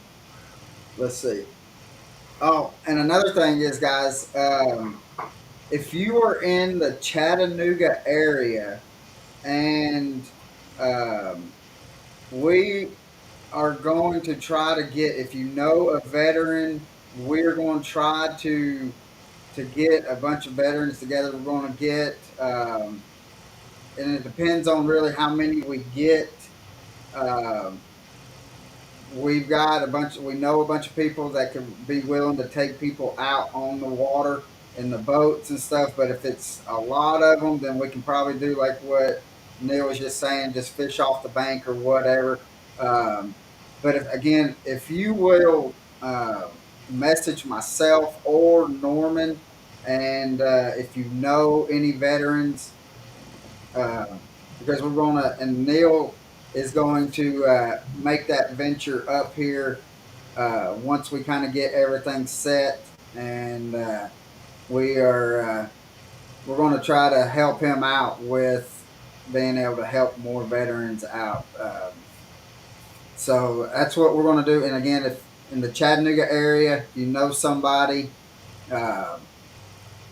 let's see. Oh, and another thing is, guys, if you are in the Chattanooga area and um, we are going to try to get, if you know a veteran, we're going to try to get a bunch of veterans together. We're going to get, and it depends on really how many we get. Um, we've got a bunch. We know a bunch of people that can be willing to take people out on the water in the boats and stuff. But if it's a lot of them, then we can probably do like what Neil was just saying, just fish off the bank or whatever. Um, but again, if you will message myself or Norman, and if you know any veterans, uh, because we're going to, and Neil is going to make that venture up here once we kind of get everything set, and we are we're going to try to help him out with being able to help more veterans out. So that's what we're going to do. And again, if in the Chattanooga area, you know somebody, um,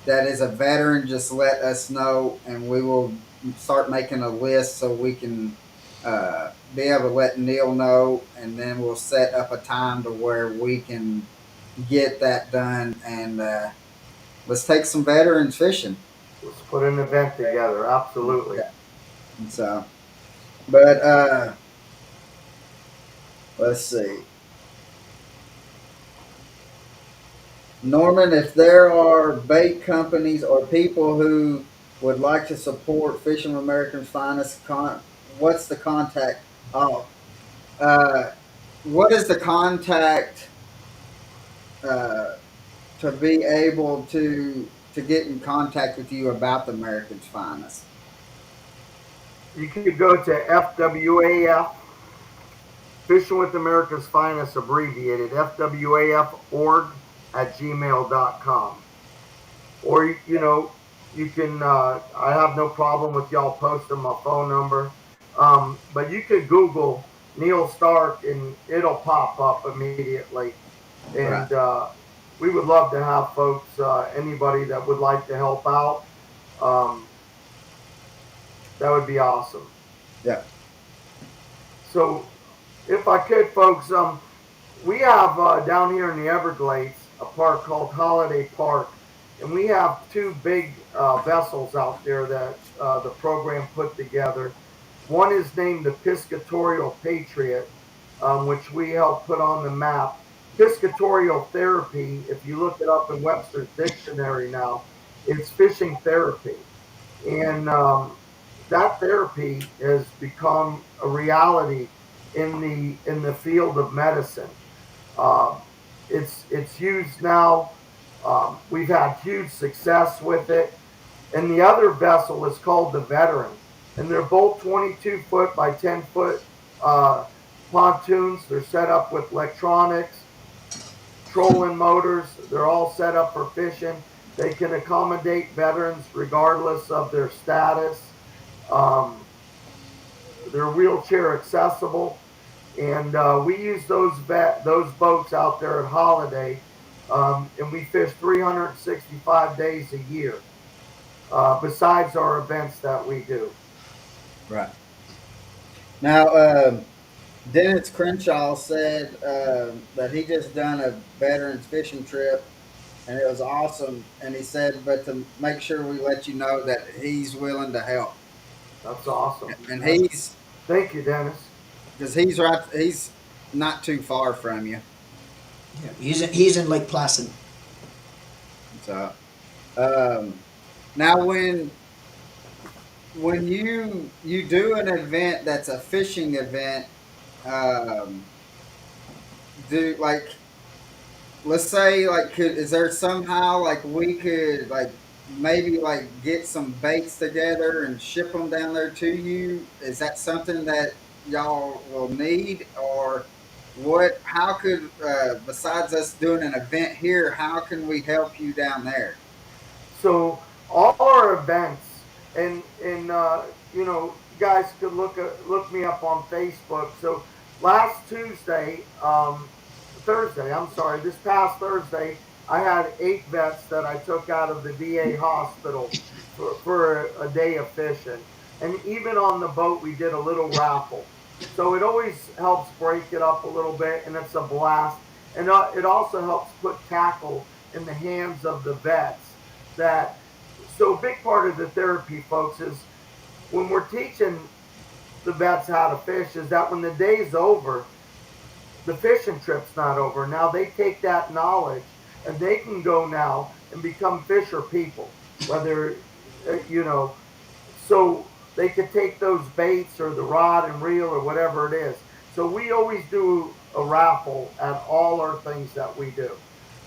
that is a veteran, just let us know, and we will start making a list so we can be able to let Neal know, and then we'll set up a time to where we can get that done, and let's take some veterans fishing. Let's put an event together. Absolutely. Yeah. And so, but let's see, Norman, if there are bait companies or people who would like to support Fishing with America's Finest, what's the contact? Oh, uh, what is the contact uh, to be able to get in contact with you about the American's Finest? You could go to FWAF, Fishing with America's Finest, abbreviated, FWAF.org at gmail.com. Or, you can, I have no problem with y'all posting my phone number. But you could Google Neal Stark and it'll pop up immediately. And Right. we would love to have folks, anybody that would like to help out. Um, that would be awesome. Yeah. So, if I could, folks, we have down here in the Everglades a park called Holiday Park, and we have two big vessels out there that the program put together. One is named the Piscatorial Patriot, which we helped put on the map. Piscatorial therapy, if you look it up in Webster's dictionary now, it's fishing therapy. And that therapy has become a reality in the field of medicine. Um, it's used now. We've had huge success with it. And the other vessel is called the Veteran, and they're both 22 foot by 10-foot uh, pontoons. They're set up with electronics, trolling motors. They're all set up for fishing. They can accommodate veterans regardless of their status. Um, they're wheelchair accessible, and we use those boats out there at Holiday, and we fish 365 days a year. Besides our events that we do. Right. Now, Dennis Crenshaw said that he just done a veterans fishing trip and it was awesome. And he said, but to make sure we let you know that he's willing to help. That's awesome. And he's Thank you, Dennis. because he's right. He's not too far from you. Yeah, he's in Lake Placid. So um, now, when you do an event that's a fishing event, um, do like let's say like is there somehow like we could like maybe like get some baits together and ship them down there to you? Is that something that y'all will need, or what? How could besides us doing an event here, how can we help you down there? So all our events, and you guys could look me up on Facebook. So last Tuesday, Thursday, I'm sorry, this past Thursday, I had 8 vets that I took out of the VA hospital for a day of fishing, and even on the boat we did a little raffle. So it always helps break it up a little bit, and it's a blast. And it also helps put tackle in the hands of the vets that so a big part of the therapy, folks, is when we're teaching the vets how to fish, is that when the day's over, the fishing trip's not over. Now they take that knowledge and they can go now and become fisher people, whether, you know, so they could take those baits or the rod and reel or whatever it is. So we always do a raffle at all our things that we do.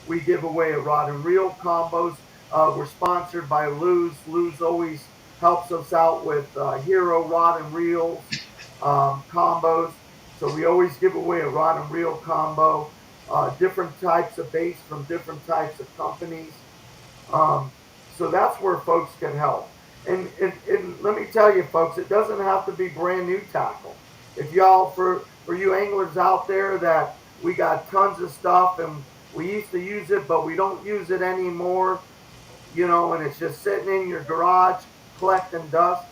We give away a rod and reel combos. We're sponsored by Luz. Luz always helps us out with hero rod and reels combos. So we always give away a rod and reel combo, different types of baits from different types of companies. Um, so that's where folks can help. And let me tell you, folks, it doesn't have to be brand new tackle. If y'all, for you anglers out there, that we got tons of stuff, and We used to use it, but we don't use it anymore. And it's just sitting in your garage collecting dust.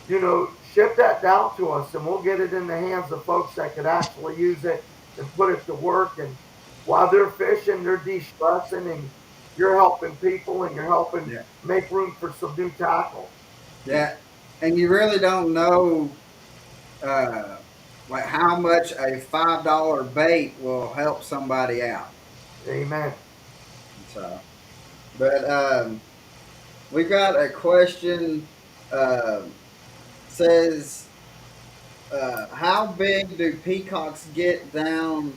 Ship that down to us, and we'll get it in the hands of folks that could actually use it and put it to work. And while they're fishing, they're de-stressing, and you're helping people, and you're helping Yeah. make room for some new tackle. Yeah. And you really don't know uh, like how much a $5 bait will help somebody out. Amen. So, but we got a question. Um Says, how big do peacocks get down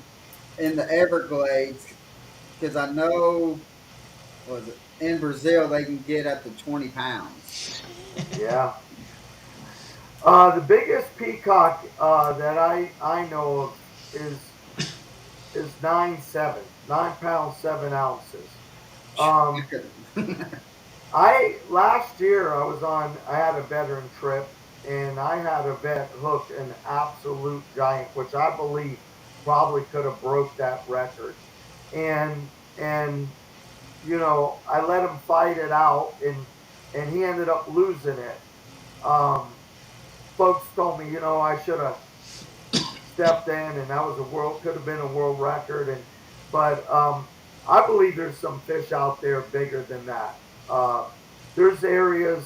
in the Everglades? Because I know, was it in Brazil they can get up to 20 pounds. Yeah. The biggest peacock that I know of is 9 pounds 7 ounces. Um, I last year I had a veteran trip, and I had a vet hook an absolute giant, which I believe probably could have broke that record. And I let him fight it out, and he ended up losing it. Um, Folks told me, I should have stepped in, and that was could have been a world record. But I believe there's some fish out there bigger than that. There's areas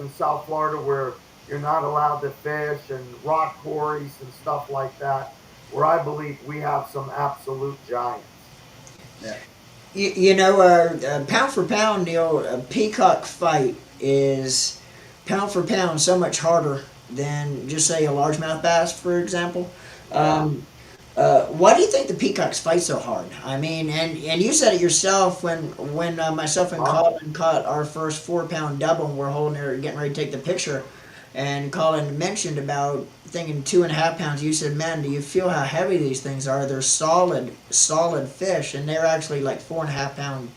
in South Florida where you're not allowed to fish, and rock quarries and stuff like that, where I believe we have some absolute giants. Yeah. Pound for pound, Neil, a peacock fight is pound for pound so much harder than just say a largemouth bass, for example. Yeah. Why do you think the peacocks fight so hard? I mean, and you said it yourself when myself and Huh? Colin caught our first 4 pound double, and we're holding her, getting ready to take the picture, and Colin mentioned about thinking 2.5 pounds. You said, "Man, do you feel how heavy these things are? They're solid fish, and they're actually like 4.5 pound,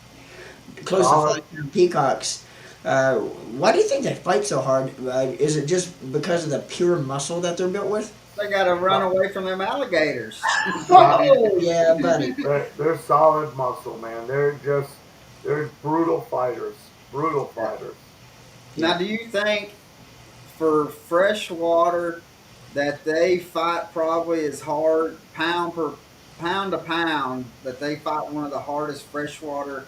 close to Solid. 5 pound peacocks." Why do you think they fight so hard? Is it just because of the pure muscle that they're built with? They got to run away from them alligators. Uh, Oh yeah, buddy. they're solid muscle, man. They're brutal fighters. Brutal Yeah. fighters. Now, do you think for freshwater that they fight probably as hard pound to pound that they fight one of the hardest freshwater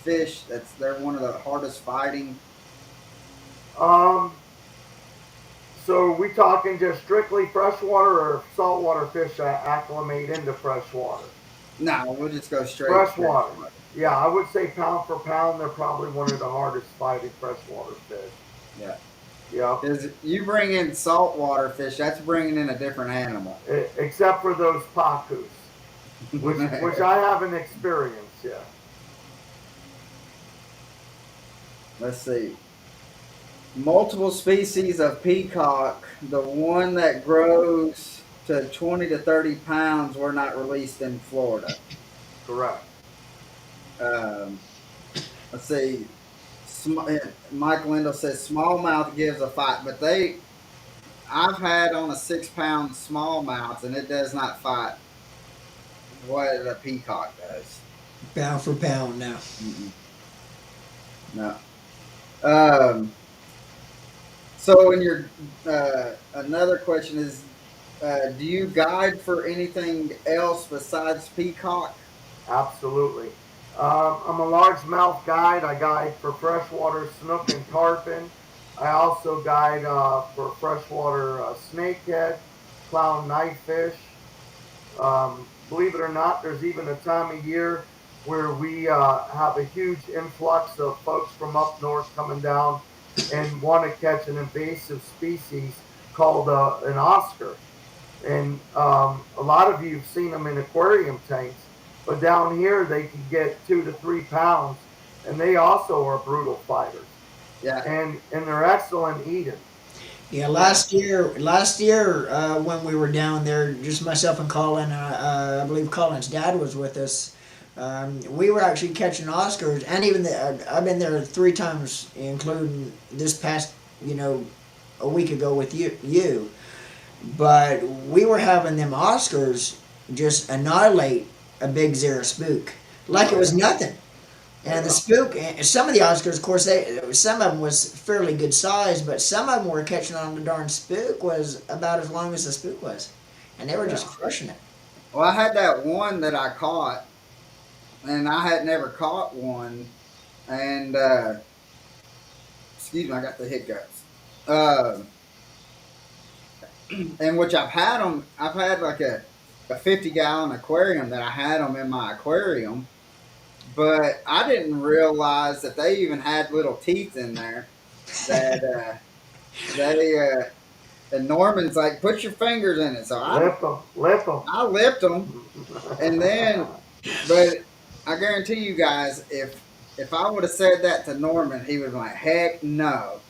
fish? They're one of the hardest fighting. Um, so we talking just strictly freshwater or saltwater fish that acclimate into freshwater? No, we'll just go straight Freshwater. freshwater. Yeah, I would say pound for pound, they're probably one of the hardest fighting freshwater fish. Yeah, Yeah, because you bring in saltwater fish, that's bringing in a different animal. except for those pacus, which I haven't experienced yet. Let's see. Multiple species of peacock. The one that grows to 20 to 30 pounds were not released in Florida. Correct. Um, let's see. Mike Lindell says smallmouth gives a fight, but I've had on a 6 pound smallmouth and it does not fight what a peacock does. Pound for pound now. Mm-mm, no. Um, so in your another question is, do you guide for anything else besides peacock? Absolutely. I'm a largemouth guide. I guide for freshwater snook and tarpon. I also guide for freshwater snakehead, clown knifefish. Believe it or not, there's even a time of year where we have a huge influx of folks from up north coming down and want to catch an invasive species called an Oscar. And a lot of you have seen them in aquarium tanks, but down here they can get 2 to 3 pounds, and they also are brutal fighters, Yeah, and they're excellent eating. Yeah, yeah, last year when we were down there, just myself and Colin, I believe Colin's dad was with us. We were actually catching Oscars, and even I've been there 3 times, including this past, you know, a week ago with you. But we were having them Oscars just annihilate a big Zara spook. like Oh it was yeah. nothing. And the spook, and some of the Oscars, of course, some of them was fairly good size, but some of them were catching on the darn spook was about as long as the spook was, and they were Yeah. just crushing it. Well, I had that one that I caught, and I had never caught one, and excuse me, I got the hiccups. Uh, and which I've had them. I've had like a 50-gallon aquarium that I had them in my aquarium, but I didn't realize that they even had little teeth in there. That they and Norman's like, put your fingers in it. So Lip them, lip them. I lipped them, and then, but I guarantee you guys, if I would have said that to Norman, he would be like, heck no.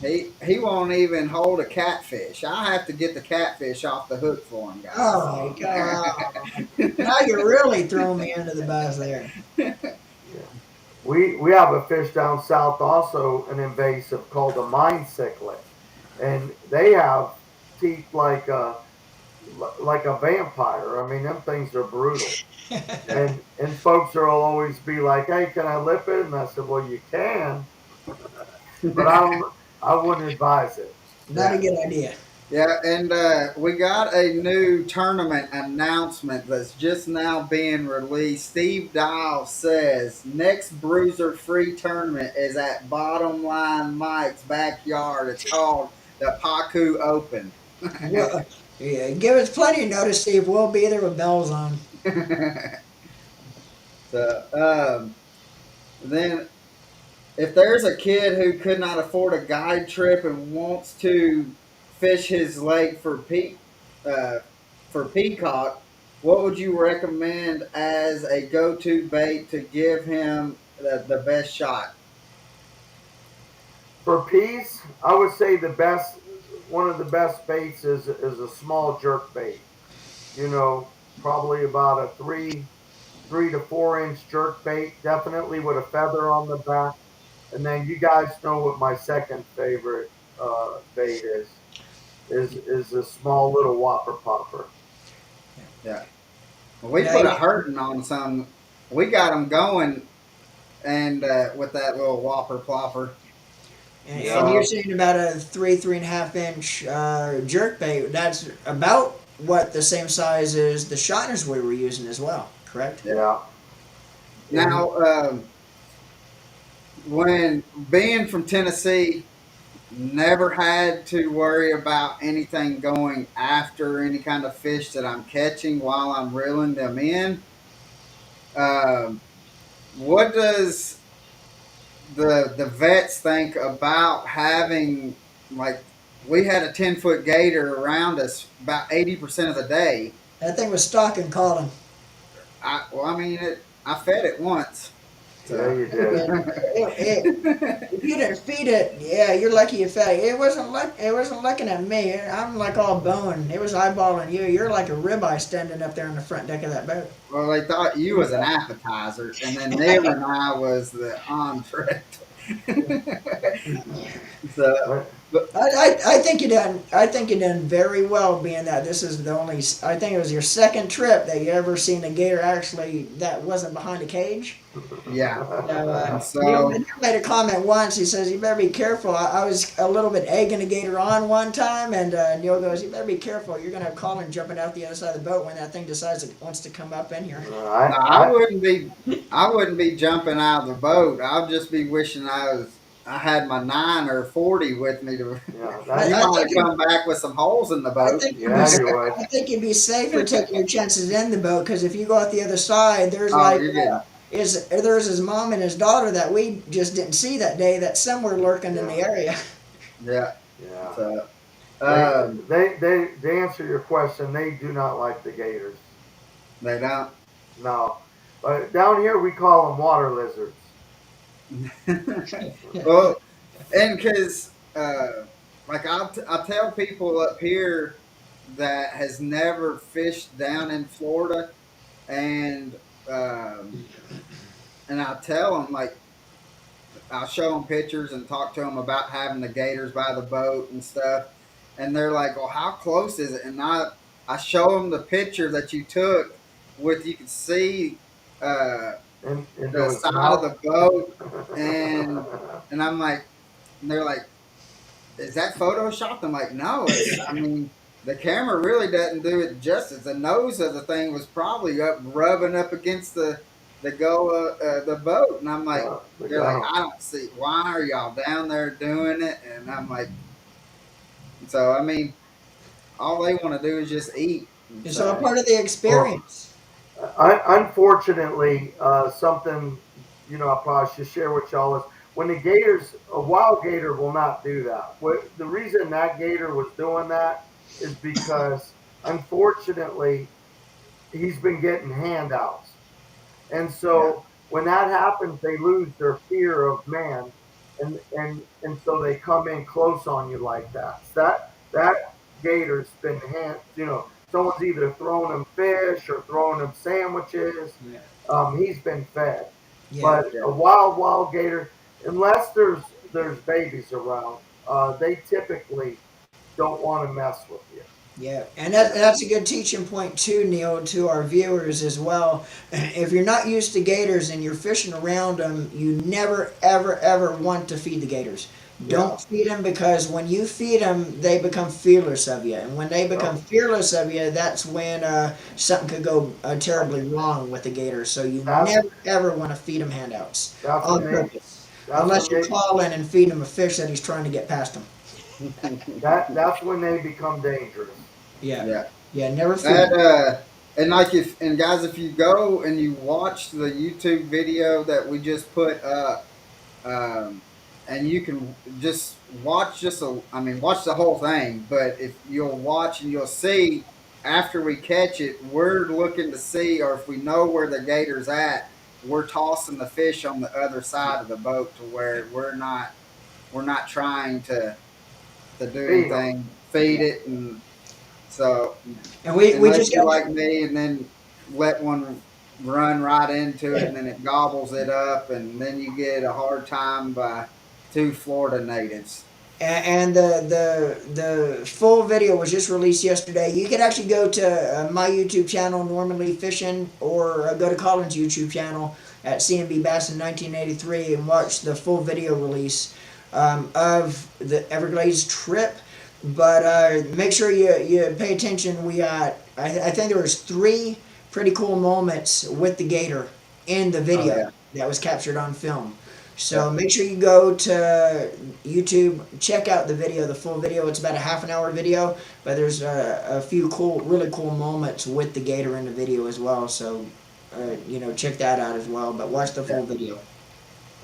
He won't even hold a catfish. I have to get the catfish off the hook for him, Oh guys. my god! Now you're really throwing me under the bus there. Yeah. We have a fish down south also an invasive called a mine cichlid, and they have teeth like a vampire. I mean, them things are brutal. Yeah. And folks will always be like, "Hey, can I lip it?" And I said, "Well, you can, but I wouldn't advise it." Not a Yeah. good idea. Yeah, and we got a new tournament announcement that's just now being released. Steve Dial says next Bruiser free tournament is at Bottom Line Mike's backyard. It's called the Paku Open. Well, yeah, give us plenty of notice, Steve. We'll be there with bells on. So then, if there's a kid who could not afford a guide trip and wants to fish his lake uh, for peacock, what would you recommend as a go-to bait to give him the best shot? For peas, I would say the best one of the best baits is a small jerk bait. You know, probably about a 3 to 4 inch jerk bait, definitely with a feather on the back. And then you guys know what my second favorite bait is a small little whopper popper. Yeah, we Now, put a hurting on some. We got them going, and with that little whopper plopper. and So you're Yeah, saying about a 3.5 inch jerk bait. That's about what the same size as the shiners we were using as well, correct? yeah. yeah. And Now, when being from Tennessee, never had to worry about anything going after any kind of fish that I'm catching while I'm reeling them in. Um, what does the vets think about having like we had a 10-foot gator around us about 80% of the day. That thing was stock and calling. I mean I fed it once, yeah, so you did. And if you didn't feed it, yeah, you're lucky you fed it. It wasn't looking at me. I'm like all bone. It was eyeballing you. You're like a ribeye standing up there on the front deck of that boat. well they thought you was an appetizer, and then Neal and I was the entree. So, But but I think you done. I think you done very well, being that this is the only. I think it was your second trip that you ever seen a gator actually that wasn't behind a cage. yeah, So, and Neil so made a comment once. He says, "You better be careful." I was a little bit egging a gator on one time, and Neil goes, "You better be careful. You're gonna have Colin jumping out the other side of the boat when that thing decides it wants to come up in here." no, I I wouldn't be jumping out of the boat. I'd just be wishing I had my 9 or 40 with me to. yeah You I might think have come back with some holes in the I boat. think you'd be yeah you would. I think you'd be safer taking your chances in the boat because if you go out the other side, there's Oh, like you're getting there's his mom and his daughter that we just didn't see that day that's somewhere lurking in the Yeah, area. yeah. yeah. So, They um, they to answer your question, they do not like the gators. they don't. No, but down here we call them water lizards. Well, and because like I tell people up here that has never fished down in Florida, and um, and I tell them like I'll show them pictures and talk to them about having the gators by the boat and stuff, and they're like, "Well, how close is it?" And I show them the picture that you took with you could see. into the his side of mouth. the boat, and I'm like, and they're like, "Is that photoshopped?" I'm like, "No, it's. I mean, the camera really doesn't do it justice. The nose of the thing was probably up rubbing up against the go of the boat." And I'm like, The "They're like, gunwale. I don't see why are y'all down there doing it?" And I'm like, so I mean, all they want to do is just eat. And It's all so part of the Well, experience. unfortunately, something I probably should share with y'all is when the gators, a wild gator will not do that. The reason that gator was doing that is because unfortunately he's been getting handouts. And yeah, so when that happens, they lose their fear of man, and so they come in close on you like that. So that gator's been someone's either throwing him fish or throwing him sandwiches. Yeah. He's been fed, Yeah. but yeah, a wild gator, unless there's babies around, they typically don't want to mess with you. Yeah, and yeah, that's a good teaching point too, Neil, to our viewers as well. If you're not used to gators and you're fishing around them, you never, ever, ever want to feed the gators. Yeah. Don't feed them because when you feed them, they become fearless of you, and when they become Yep. fearless of you, that's when something could go terribly wrong with the gator. So you That's never, ever want to feed them handouts that's when on they purpose, that's when unless you're they calling and feeding him a fish that he's trying to get past him. that's when they become dangerous. Yeah, yeah. yeah, never feed That them. and like if and guys, if you go and you watch the YouTube video that we just put up, um, and you can just watch I mean, watch the whole thing. But if you'll watch and you'll see after we catch it, we're looking to see, or if we know where the gator's at, we're tossing the fish on the other side of the boat to where we're not trying to do Feed them. anything, feed it, and so And we unless just you're got like me and then let one run right into it and then it gobbles it up and then you get a hard time by two Florida natives. and the full video was just released yesterday. You can actually go to my YouTube channel, Normally Fishing, or go to Colin's YouTube channel at CMB Bass in 1983 and watch the full video release of the Everglades trip. But make sure you pay attention. I think there was three pretty cool moments with the gator in the Oh video yeah, that was captured on film. yeah, So make sure you go to YouTube, check out the video, the full video. It's about a half an hour video, but there's a few cool, really cool moments with the gator in the video as well. So, check that out as well. But watch the yeah. full video.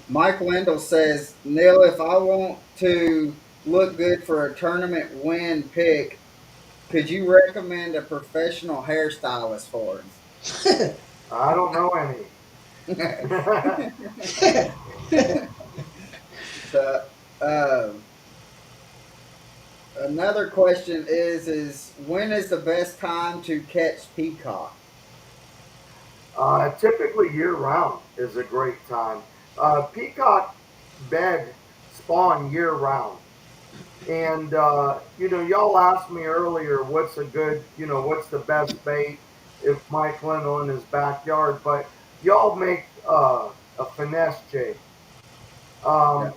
Mike Wendell says, Neil, if I want to look good for a tournament win pick, could you recommend a professional hairstylist for I don't know any. him? So, um, another question is when is the best time to catch peacock? Typically, year round is a great time. Peacock bed spawn year round. And y'all asked me earlier what's a good, what's the best bait if Mike went on his backyard. But y'all make a finesse jig. Yeah, Um,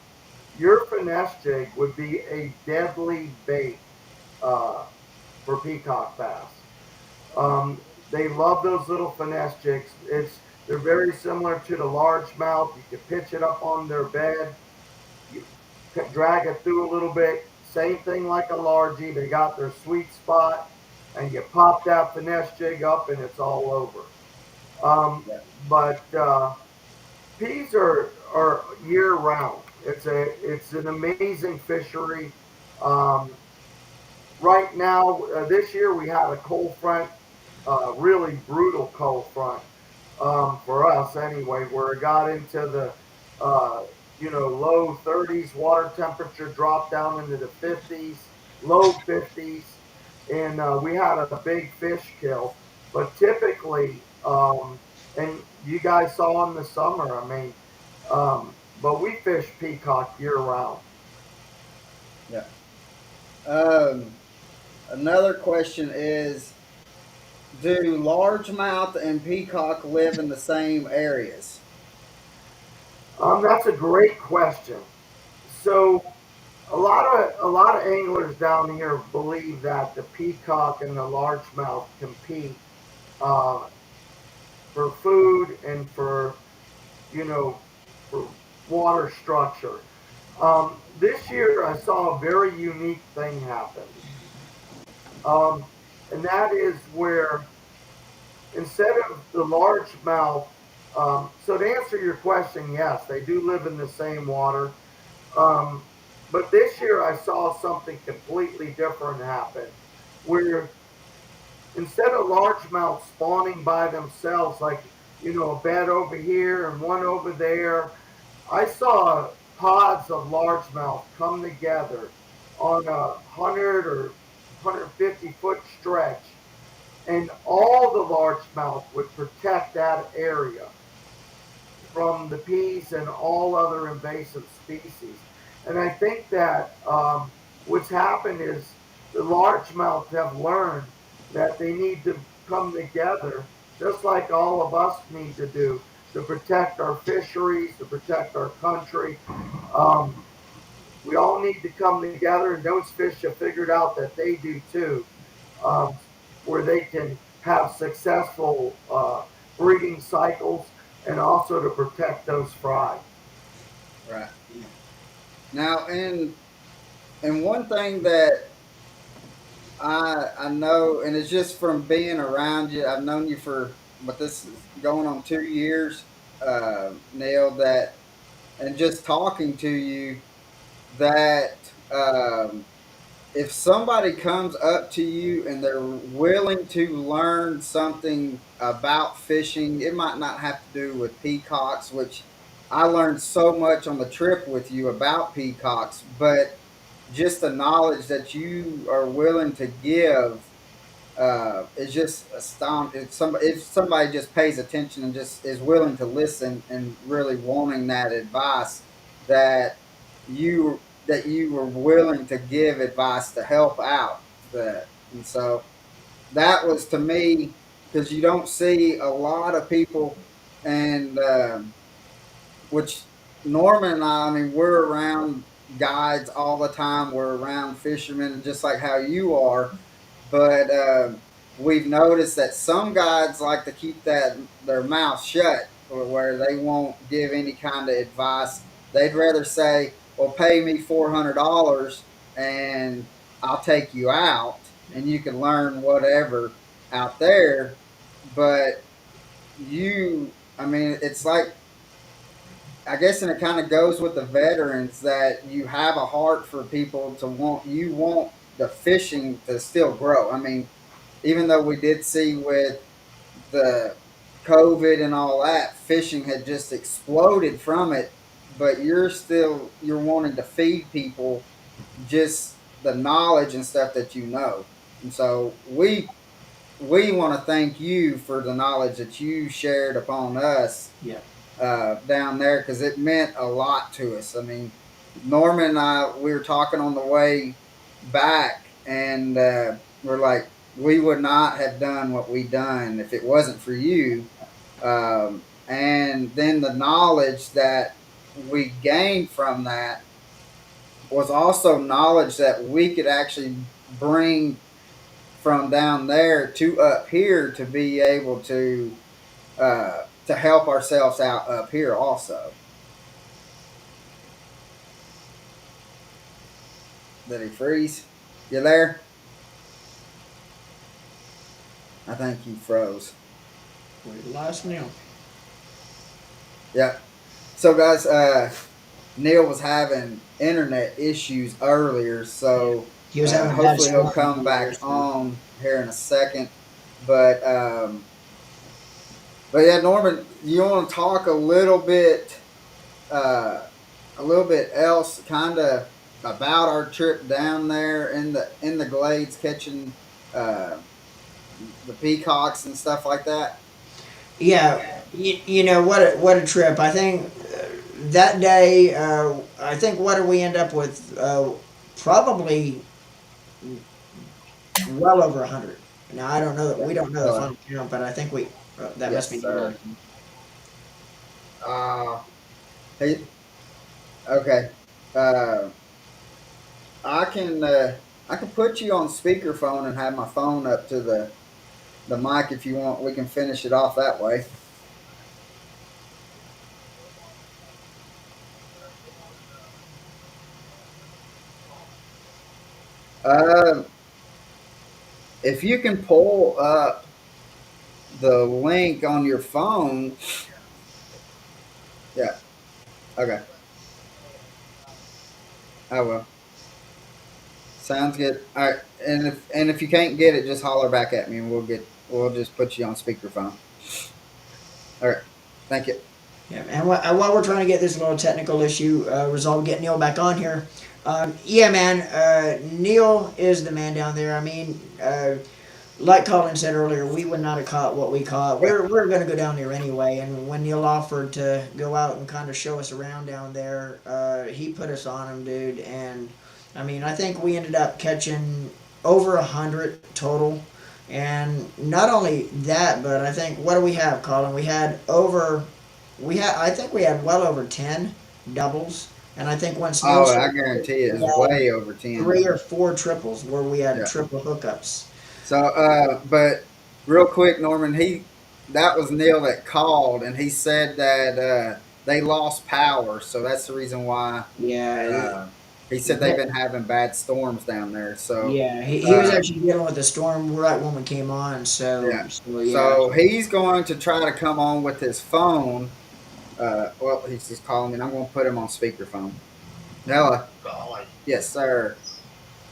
your finesse jig would be a deadly bait uh, for peacock bass. They love those little finesse jigs. They're very similar to the largemouth. You can pitch it up on their bed. You drag it through a little bit. Same thing like a largie. They got their sweet spot, and you pop that finesse jig up, and it's all over. Um, yeah, but peas are year round. It's an amazing fishery. Um, right now, this year we had a cold front, really brutal cold front for us anyway, where it got into the low 30s, water temperature dropped down into the 50s, low 50s, and we had a big fish kill. But typically, and you guys saw in the summer, I mean, but we fish peacock year round. yeah. Um, Another question is, do largemouth and peacock live in the same areas? That's a great question. So a lot of anglers down here believe that the peacock and the largemouth compete uh, for food and you know for water structure. This year, I saw a very unique thing happen, um, and that is where instead of the largemouth, so to answer your question, yes, they do live in the same water. Um, but this year I saw something completely different happen where instead of largemouth spawning by themselves, like, a bed over here and one over there, I saw pods of largemouth come together on a 100 or 150-foot stretch, and all the largemouth would protect that area from the peas and all other invasive species. And I think that what's happened is the largemouth have learned that they need to come together, just like all of us need to do, to protect our fisheries, to protect our country. Um, we all need to come together, and those fish have figured out that they do too, um, where they can have successful breeding cycles and also to protect those fry. Right. Now, and one thing that I know, and it's just from being around you. I've known you for, but this is going on 2 years, Neil. That and just talking to you, that if somebody comes up to you and they're willing to learn something about fishing, it might not have to do with peacocks, which I learned so much on the trip with you about peacocks, but just the knowledge that you are willing to give is just astounding. If somebody just pays attention and just is willing to listen and really wanting that advice, that you were willing to give advice to help out that, and so that was to me, because you don't see a lot of people, and which Norman and I mean, we're around guides all the time. We're around fishermen, just like how you are. But we've noticed that some guides like to keep their mouth shut, or where they won't give any kind of advice. They'd rather say, "Well, pay me $400 and I'll take you out, and you can learn whatever out there." But I mean, it's like, I guess, and it kind of goes with the veterans, that you have a heart for people, you want the fishing to still grow. I mean, even though we did see with the COVID and all that, fishing had just exploded from it, but you're wanting to feed people just the knowledge and stuff that you know. And so we want to thank you for the knowledge that you shared upon us Yeah. down there, because it meant a lot to us. I mean, Norman and I, we were talking on the way back, and we're like, we would not have done what we done if it wasn't for you. And then the knowledge that we gained from that was also knowledge that we could actually bring from down there to up here to be able to help ourselves out up here also. Did he freeze? You there? I think he froze. We lost Neil. Yeah. So guys, Neil was having internet issues earlier, Yeah. so He was having a bad hopefully he'll storm come earlier, back so. on here in a second. But but yeah, Norman, you want to talk uh, a little bit else, kind of about our trip down there in the glades, catching uh, the peacocks and stuff like that. Yeah, you know what a trip. I think that day, I think what did we end up with? Probably well over 100. Now I don't know that Yeah. we don't know the Uh, final count, but I think we that must yes, be more. sir. Uh, Hey, okay. Uh, I can put you on speakerphone and have my phone up to the mic if you want. We can finish it off that way. Um, if you can pull up the link on your phone, yeah. Okay. I will. Sounds good. All right. And if you can't get it, just holler back at me and we'll just put you on speakerphone. All right. Thank you. Yeah, and while we're trying to get this little technical issue resolved, get Neal back on here. Yeah, man, Neal is the man down there. I mean, like Colin said earlier, we would not have caught what we caught. We're going to go down there anyway. And when Neal offered to go out and kind of show us around down there, he put us on him, dude. And I mean, I think we ended up catching over 100 total. And not only that, but I think what do we have, Colin? I think we had well over 10 doubles. And I think once Neil Oh, I started, guarantee it we is had way over 10. 3 or 4 triples where we had Yeah. triple hookups. So, but real quick, Norman, that was Neil that called, and he said that they lost power, so that's the reason why. Yeah, Uh, he said they've that, been having bad storms down there. So, yeah. He was uh, actually dealing with the storm right when we came on. yeah. So yeah, So he's going to try to come on with his phone. Well, he's just calling me, and I'm going to put him on speakerphone. Hello. Colin. Yes, sir.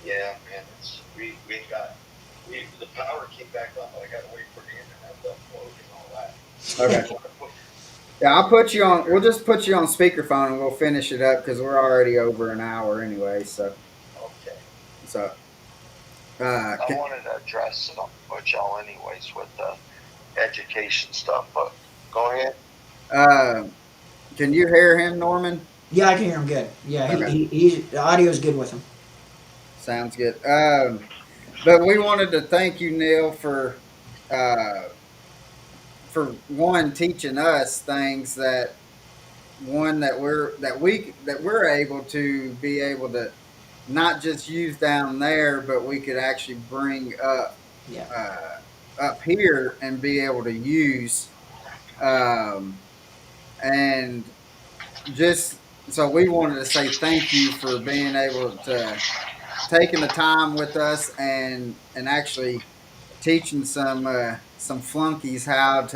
Yeah, man, we got the power came back on, but I got to wait for the internet to upload and all that. Okay. Yeah, I'll put you on. We'll just put you on speakerphone, and we'll finish it up because we're already over an hour anyway. Okay. So, I wanted to address something with y'all anyways with the education stuff, but go ahead. uh, can you hear him, Norman? yeah, I can hear him good. Yeah, Okay, the audio is good with him. sounds good. But we wanted to thank you, Neil, uh, for one teaching us things that we're able to be able to not just use down there, but we could actually bring Yeah, up here and be able to use. Um, and just so we wanted to say thank you for being able to taking the time with us and actually teaching some flunkies how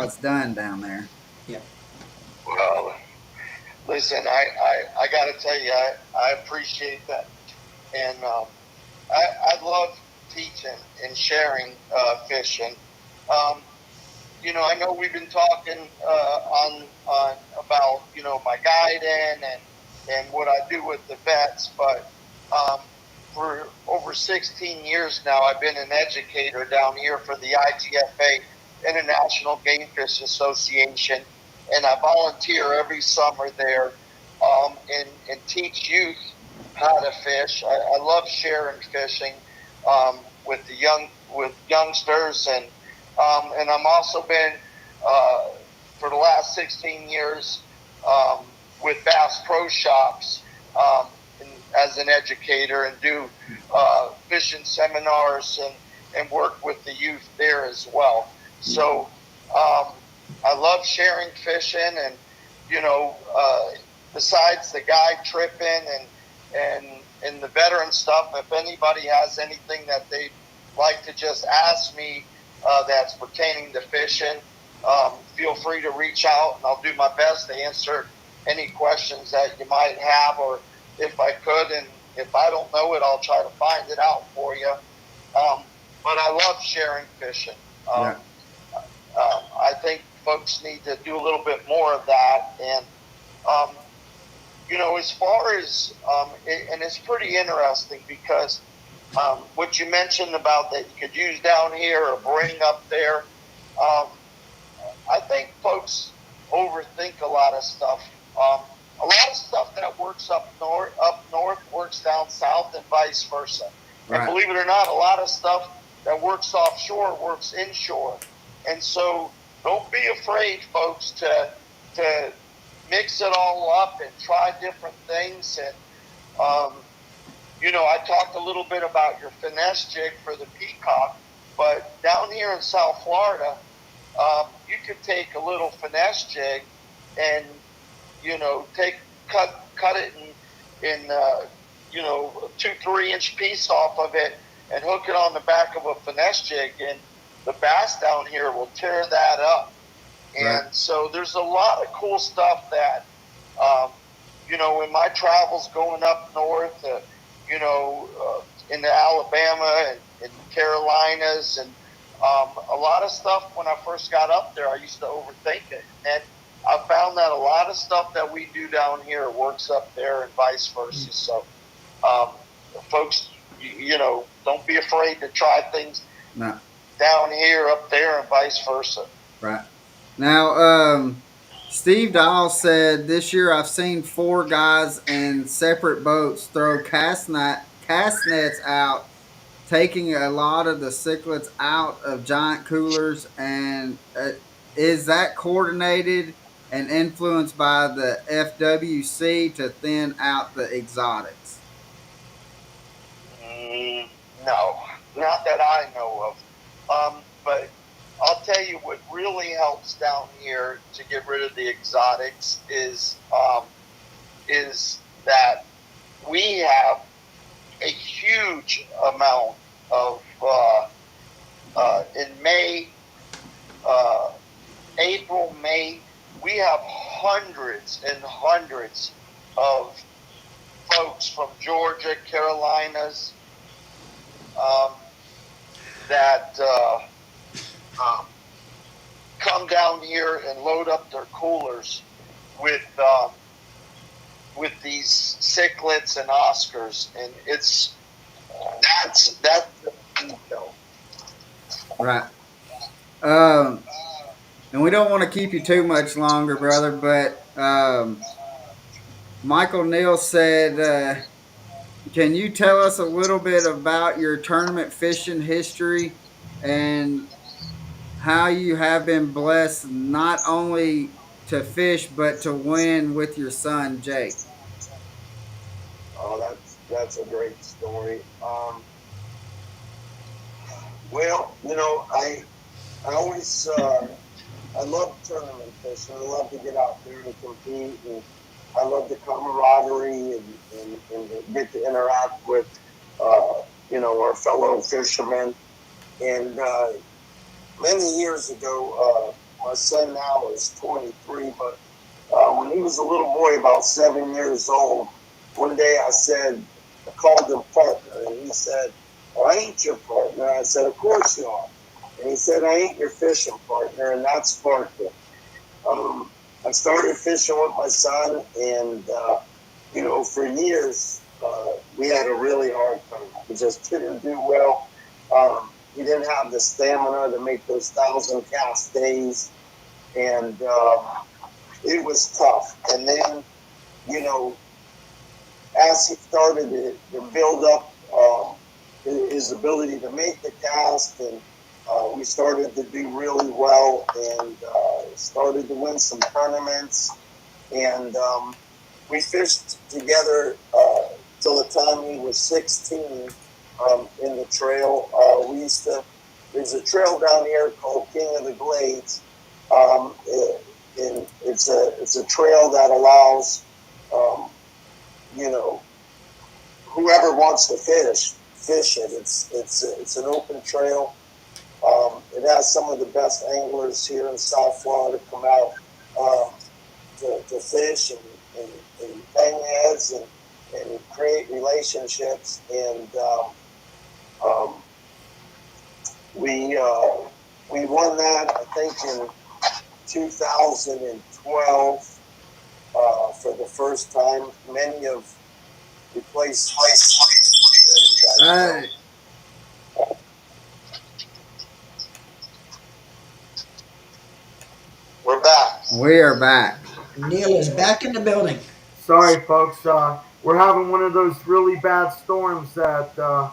it's done down there. yeah, Well, listen, I got to tell you, I appreciate that. And I love teaching and sharing fishing. Um, I know we've been talking on about my guiding and what I do with the vets, but um, for over 16 years now, I've been an educator down here for the IGFA International Game Fish Association, and I volunteer every summer there and teach youth how to fish. I love sharing fishing with with youngsters and I'm also been for the last 16 years with Bass Pro Shops as an educator and do fishing seminars and work with the youth there as well. So I love sharing fishing and besides the guide tripping and the veteran stuff, if anybody has anything that they'd like to just ask me that's pertaining to fishing, feel free to reach out and I'll do my best to answer any questions that you might have, or if I could, and if I don't know it, I'll try to find it out for you. But I love sharing fishing. Yeah. I think folks need to do a little bit more of that. And, as far as, and it's pretty interesting because what you mentioned about that you could use down here or bring up there, I think folks overthink a lot of stuff. A lot of stuff that works up north works down south and vice versa. Right. And believe it or not, a lot of stuff that works offshore works inshore. And so don't be afraid, folks, to mix it all up and try different things. And I talked a little bit about your finesse jig for the peacock, but down here in South Florida, you could take a little finesse jig and take cut it in 2-3 inch piece off of it and hook it on the back of a finesse jig, and the bass down here will tear that up. And Right. so there's a lot of cool stuff that in my travels going up north, into Alabama and Carolinas, and a lot of stuff when I first got up there, I used to overthink it. And I found that a lot of stuff that we do down here works up there and vice versa. So, um, folks, don't be afraid to try things No. down here, up there, and vice versa. Right. Now, Steve Dahl said this year I've seen four guys in separate boats throw cast nets out, taking a lot of the cichlids out of giant coolers. And is that coordinated and influenced by the FWC to thin out the exotics? Mm, no, not that I know of. But I'll tell you what really helps down here to get rid of the exotics is that we have a huge amount of in May, uh, April, May. We have hundreds and hundreds of folks from Georgia, Carolinas, um, that um, come down here and load up their coolers with these cichlids and Oscars, and that's the detail. Right. Um, and we don't want to keep you too much longer, brother, but Michael Neal said, can you tell us a little bit about your tournament fishing history and how you have been blessed not only to fish but to win with your son Jake? Oh, that's a great story. Well, I always I love tournament fishing. I love to get out there and compete, and I love the camaraderie and get to interact with our fellow fishermen. And many years ago, my son now is 23, but when he was a little boy, about 7 years old, one day I called him partner, and he said, "Well, I ain't your partner." I said, "Of course you are." And he said, "I ain't your fishing partner," and that sparked it. I started fishing with my son, and for years we had a really hard time. We just didn't do well. He didn't have the stamina to make those 1,000 cast days, and it was tough. And then, you know, as he started to build up his ability to make the cast, and we started to do really well, and started to win some tournaments, and we fished together till the time he was 16 in the trail. There's a trail down here called King of the Glades. And it's a trail that allows, um, you know, whoever wants to fish it. It's an open trail. It has some of the best anglers here in South Florida come out to fish and bang heads and create relationships. And um, we won that, I think, in 2012 for the first time. Many of we placed. Uh, We're back. we are back. Neal is back in the building. Sorry, folks. We're having one of those really bad storms that uh,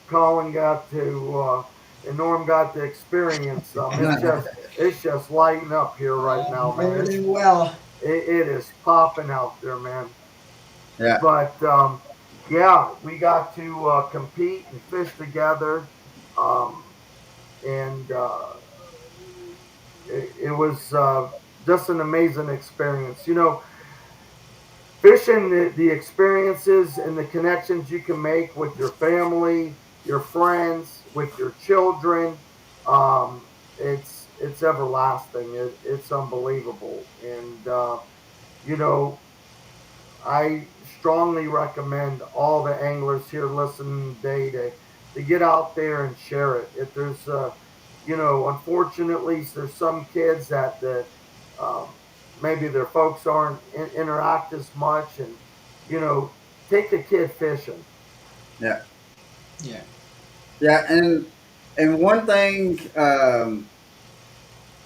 Colin got to and Norm got to experience. It's just it's just lighting up here right now, man. Everything well. It is popping out there, man. Yeah. But yeah, we got to compete and fish together, um, and it was just an amazing experience. You know, fishing, the experiences and the connections you can make with your family, your friends, with your children. It's everlasting. It's unbelievable, and you know, I strongly recommend all the anglers here listening today to get out there and share it. If there's, you know, unfortunately, there's some kids that um, maybe their folks aren't interact as much, and you know, take a kid fishing. Yeah. Yeah. Yeah. And one thing,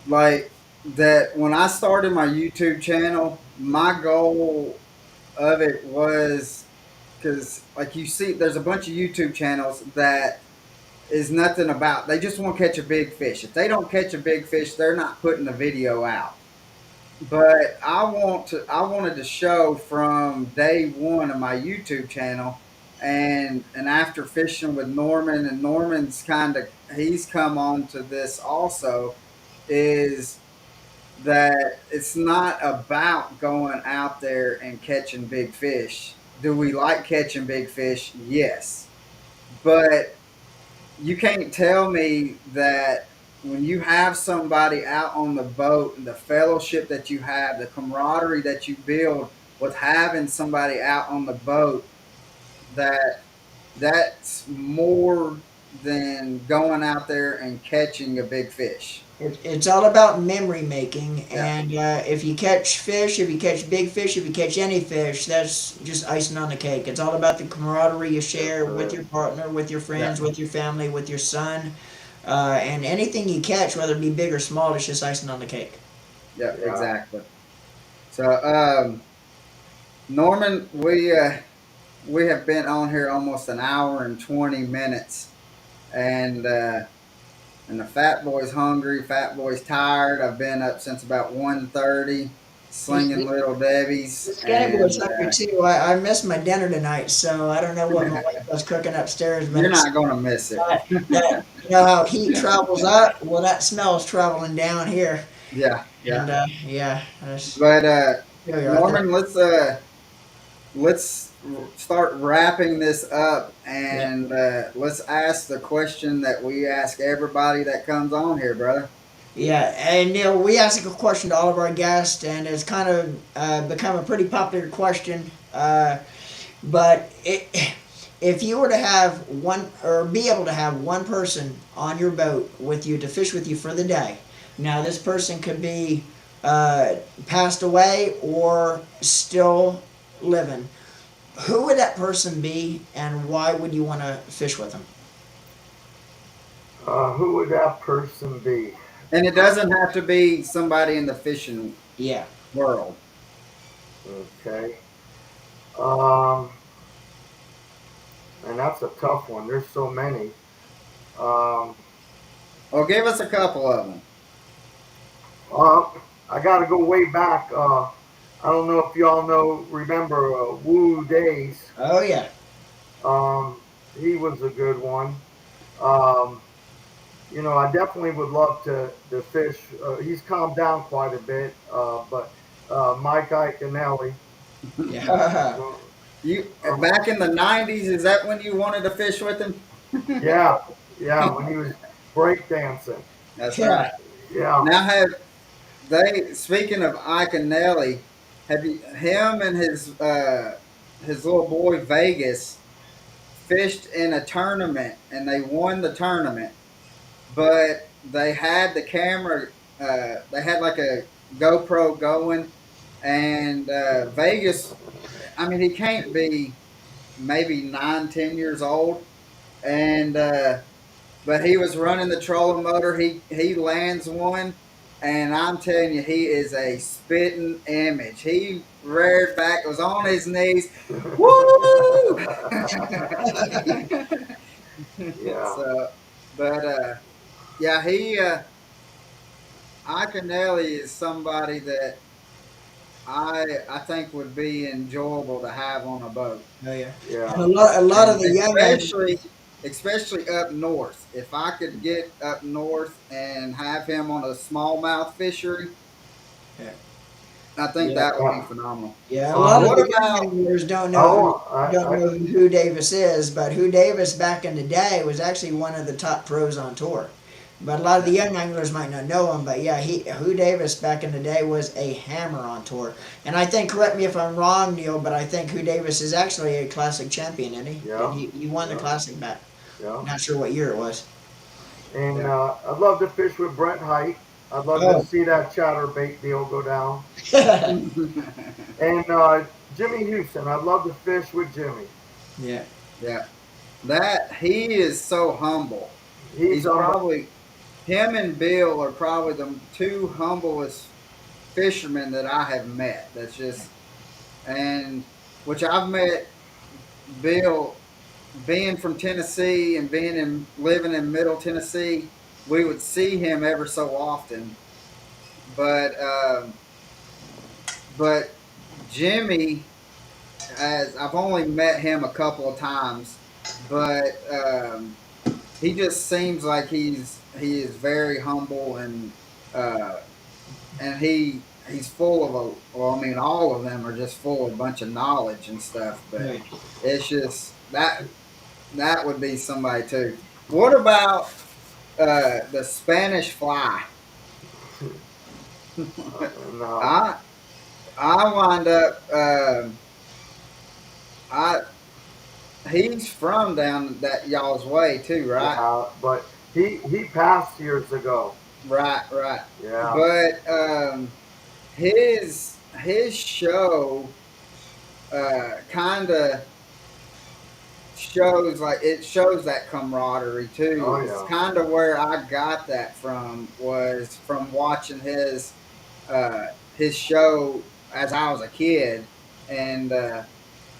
like that, when I started my YouTube channel, my goal of it was because, like you see, there's a bunch of YouTube channels that is nothing about. They just want to catch a big fish. If they don't catch a big fish, they're not putting the video out. But I wanted to show from day one of my YouTube channel, and after fishing with Norman, and Norman's kind of, he's come on to this also, is that it's not about going out there and catching big fish. Do we like catching big fish? Yes. But you can't tell me that when you have somebody out on the boat and the fellowship that you have, the camaraderie that you build with having somebody out on the boat, that that's more than going out there and catching a big fish. It's all about memory making, Yeah, and if you catch fish, if you catch big fish, if you catch any fish, that's just icing on the cake. It's all about the camaraderie you Yes, share with sir. your partner, with your yeah, friends, with your family, with your son, and anything you catch, whether it be big or small, it's just icing on the cake. yeah, Yeah. exactly. So, Norman, we have been on here almost an hour and 20 minutes, and and the fat boy's hungry. Fat boy's tired. I've been up since about 1:30, slinging The little the debbies, skinny boy's and hungry too. I missed my dinner tonight, so I don't know what my wife was cooking upstairs, but you're it's not gonna miss it. that you know how heat travels up. Well, that smell's traveling down here, Yeah, and yeah. yeah, that's, But here we are. Norman, let's start wrapping this up, Yeah. and let's ask the question that we ask everybody that comes on here, brother. Yeah, and Neil, we ask a question to all of our guests, and it's kind of become a pretty popular question. If you were to have one, or be able to have one person on your boat with you to fish with you for the day, now this person could be passed away or still living. Who would that person be, and why would you want to fish with them? Who would that person be? And it doesn't have to be somebody in the fishing Yeah. world. Okay. Um, and that's a tough one. There's so many. Um, Well, give us a couple of them. uh, I got to go way back. I don't know if y'all know, remember Woo Days. Oh yeah. He was a good one. Um, you know, I definitely would love to fish. He's calmed down quite a bit, but Mike Iaconelli, Yeah. uh, You um, back in the '90s, is that when you wanted to fish with him? yeah, yeah, when he was breakdancing, That's Yeah. right. yeah. Now, have they? Speaking of Ike and Nelly, have you him and his little boy Vegas fished in a tournament and they won the tournament, but they had the camera. They had like a GoPro going, and Vegas. I mean, he can't be maybe 9, 10 years old, and but he was running the trolling motor. He lands one, and I'm telling you, he is a spitting image. He reared back, was on his knees, woo! Yeah, So, but yeah, Iaconelli is somebody that I think would be enjoyable to have on a boat, Oh yeah, and Yeah. a lot of and the young anglers. especially up north. If I could get up north and have him on a smallmouth fishery, Yeah, I think yeah, that would be Yeah. phenomenal. yeah. A lot of Um, What the young about anglers don't I know who Davis is, but who Davis back in the day was actually one of the top pros on tour. But a lot of the yeah, young anglers might not know him. But yeah, who Davis back in the day was a hammer on tour. And I think, correct me if I'm wrong, Neil, but I think who Davis is actually a classic champion, isn't he? And yeah, he won the yeah, classic back. yeah. Not sure what year it was. And yeah. I'd love to fish with Brent Hite. I'd love to Oh, see that chatterbait deal go down. And Jimmy Houston, I'd love to fish with Jimmy. yeah, Yeah, that he is so humble. He's He's on. probably him and Bill are probably the two humblest fishermen that I have met. That's just and which I've met Bill being from Tennessee and being in living in Middle Tennessee. We would see him ever so often, but but Jimmy, as I've only met him a couple of times, but he just seems like he is very humble uh, and he's full of a well, I mean, all of them are just full of a bunch of knowledge and stuff. But right. it's just that would be somebody too. What about the Spanish fly? No, I I wind up I he's from down that y'all's way too, right? yeah, but he passed years ago. Right, right. Yeah, But his show kind of shows like it shows that camaraderie too. oh It's yeah. kind of where I got that from was from watching uh, his show as I was a kid, and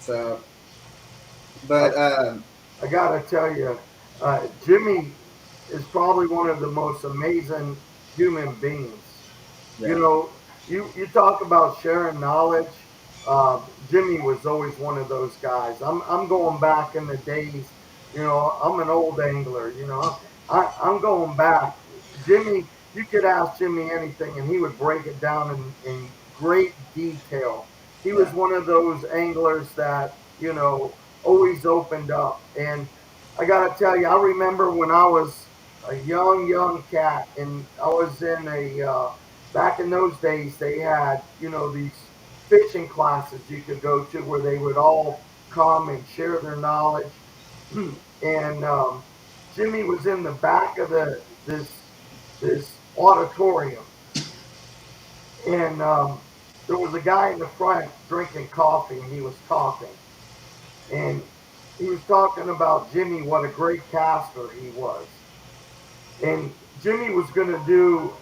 so. I But I gotta tell you, Jimmy is probably one of the most amazing human beings. You yeah, know, you talk about sharing knowledge. Jimmy was always one of those guys. I'm going back in the days. You know, I'm an old angler. You know, I'm going back. Jimmy, you could ask Jimmy anything, and he would break it down in great detail. He was yeah, one of those anglers that always opened up. And I gotta tell you, I remember when I was a young cat, and I was in a back in those days, they had, these fishing classes you could go to where they would all come and share their knowledge. And Jimmy was in the back of this auditorium, and there was a guy in the front drinking coffee, and he was talking, and he was talking about Jimmy, what a great caster he was, and Jimmy was going to do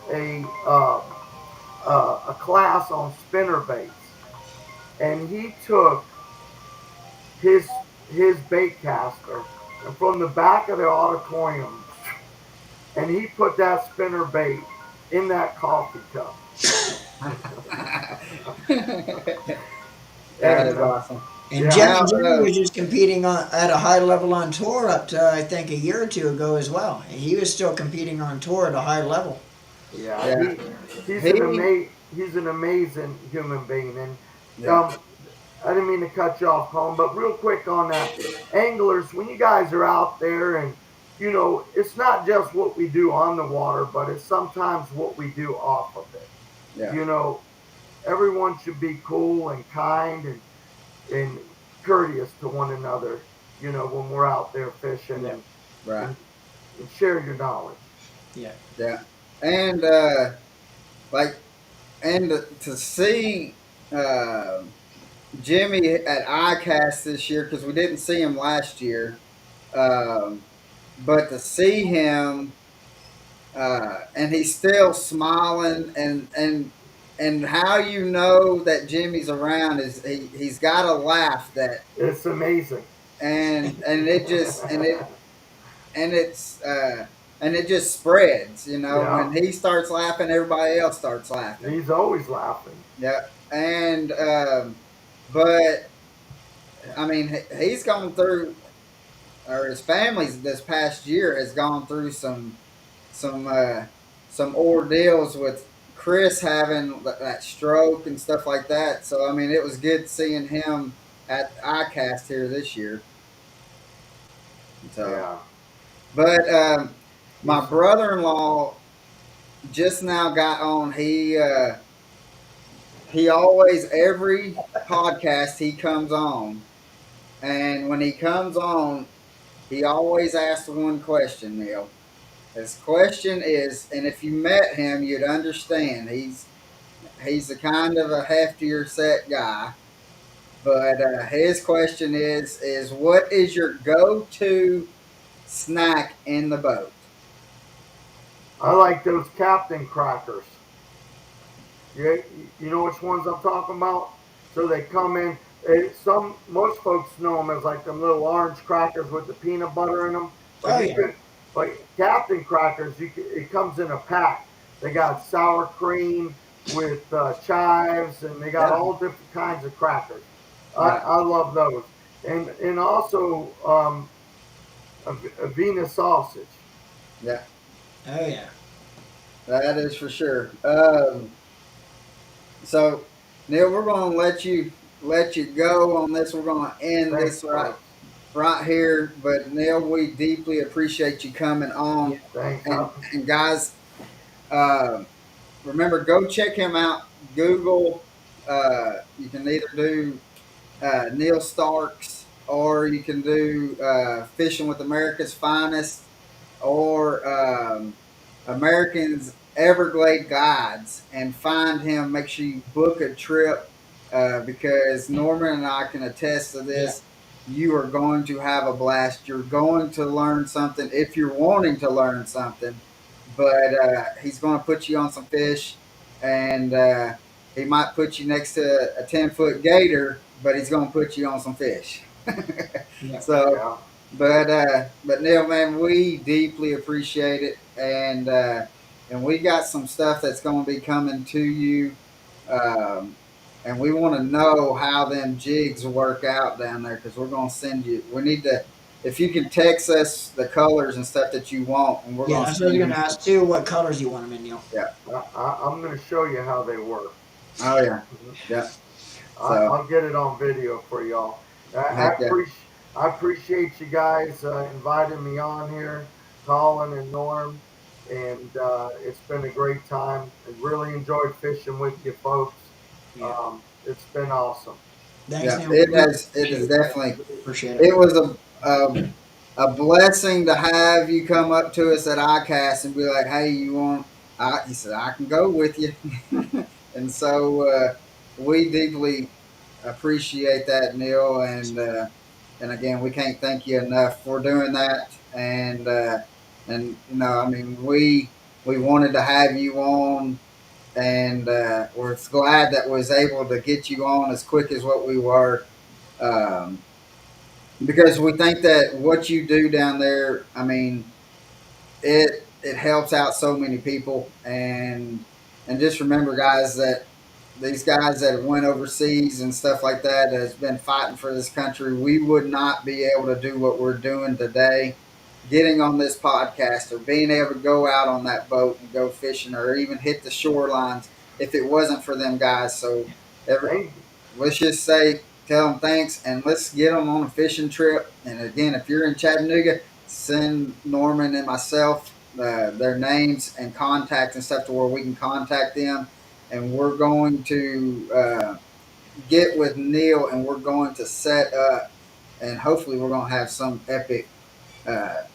a class on spinner baits, and he took his his bait caster and from the back of the auditorium, and he put that spinner bait in that coffee cup. that And is awesome. And yeah, Jimmy Now, Jimmy was just competing at a high level on tour up to I think a year or two ago as well. He was still competing on tour at a high level. yeah, yeah, he, he's an amazing human being. And yeah, I didn't mean to cut you off, Colin, but real quick on that, anglers, when you guys are out there, and it's not just what we do on the water, but it's sometimes what we do off of it. yeah, You know, everyone should be cool and kind and courteous to one another. When we're out there fishing, Yeah, right, and, and share your knowledge. yeah, yeah, and like and to see uh, Jimmy at ICAST this year because we didn't see him last year, um, but to see him and he's still smiling and how you know that Jimmy's around is he's got a laugh that It's amazing. and it just and it's and it just spreads. You know, Yeah, when he starts laughing, everybody else starts laughing. he's always laughing. Yeah, and but I mean, he's gone through, or his family's this past year has gone through some some ordeals with Chris having that stroke and stuff like that. So I mean, it was good seeing him at ICAST here this year. So, Yeah, but my he's brother-in-law just now got on. He always every podcast he comes on, and when he comes on, he always asks one question, Neil. His question is, and if you met him, you'd understand. He's a kind of a heftier set guy, but his question is what is your go-to snack in the boat? I like those Captain crackers. You, you know which ones I'm talking about? So they come in. Most folks know them as like them little orange crackers with the peanut butter in them. But Oh you yeah, could, but Captain crackers, it comes in a pack. They got sour cream with chives, and they got Yeah, all different kinds of crackers. right. I love those, and also a Venus sausage. Yeah, oh yeah. that is for sure. So, Neil, we're going to let you go on this. We're going to end Thanks, this folks. right here. But Neil, we deeply appreciate you coming Yeah. on, Thanks. and guys, uh, remember, go check him out. Google. You can either do Neil Starks, or you can do Fishing with America's Finest, or Americans Everglade Guides, and find him. Make sure you book a trip because Norman and I can attest to Yeah. this. You are going to have a blast. You're going to learn something if you're wanting to learn something. But he's going to put you on some fish, and he might put you next to a 10-foot gator, but he's going to put you on some fish. Yeah. So, Yeah. but Neil, man, we deeply appreciate it, and we got some stuff that's going to be coming to you, um, and we want to know how them jigs work out down there because we're going to send you. We need to, if you can text us the colors and stuff that you want, and we're Yeah, going to that's what I was send gonna you. ask too. What colors you want them in, Neil? Yeah. I'm going to show you how they work. Oh yeah. Yeah. So I'll get it on video for y'all. heck yeah. I appreciate you guys inviting me on here, Colin and Norm, and it's been a great time. I really enjoyed fishing with you folks. Yeah. It's been awesome. Thanks, Yeah. Neil. We It really has. It appreciate is it. definitely. Really appreciate it. It was a blessing to have you come up to us at ICAST and be like, "Hey, you want?" He said, "I can go with you," and so we deeply appreciate that, Neil, and again, we can't thank you enough for doing that. And you know, I mean, we wanted to have you on, and we're glad that was able to get you on as quick as what we were. Um, because we think that what you do down there, I mean, it helps out so many people, and just remember, guys, that these guys that went overseas and stuff like that has been fighting for this country, we would not be able to do what we're doing today, getting on this podcast or being able to go out on that boat and go fishing or even hit the shorelines if it wasn't for them guys. So every, Thank you. let's just say tell them thanks and let's get them on a fishing trip. And again, if you're in Chattanooga, send Norman and myself their names and contact and stuff to where we can contact them. And we're going to get with Neil and we're going to set up and hopefully we're going to have some epic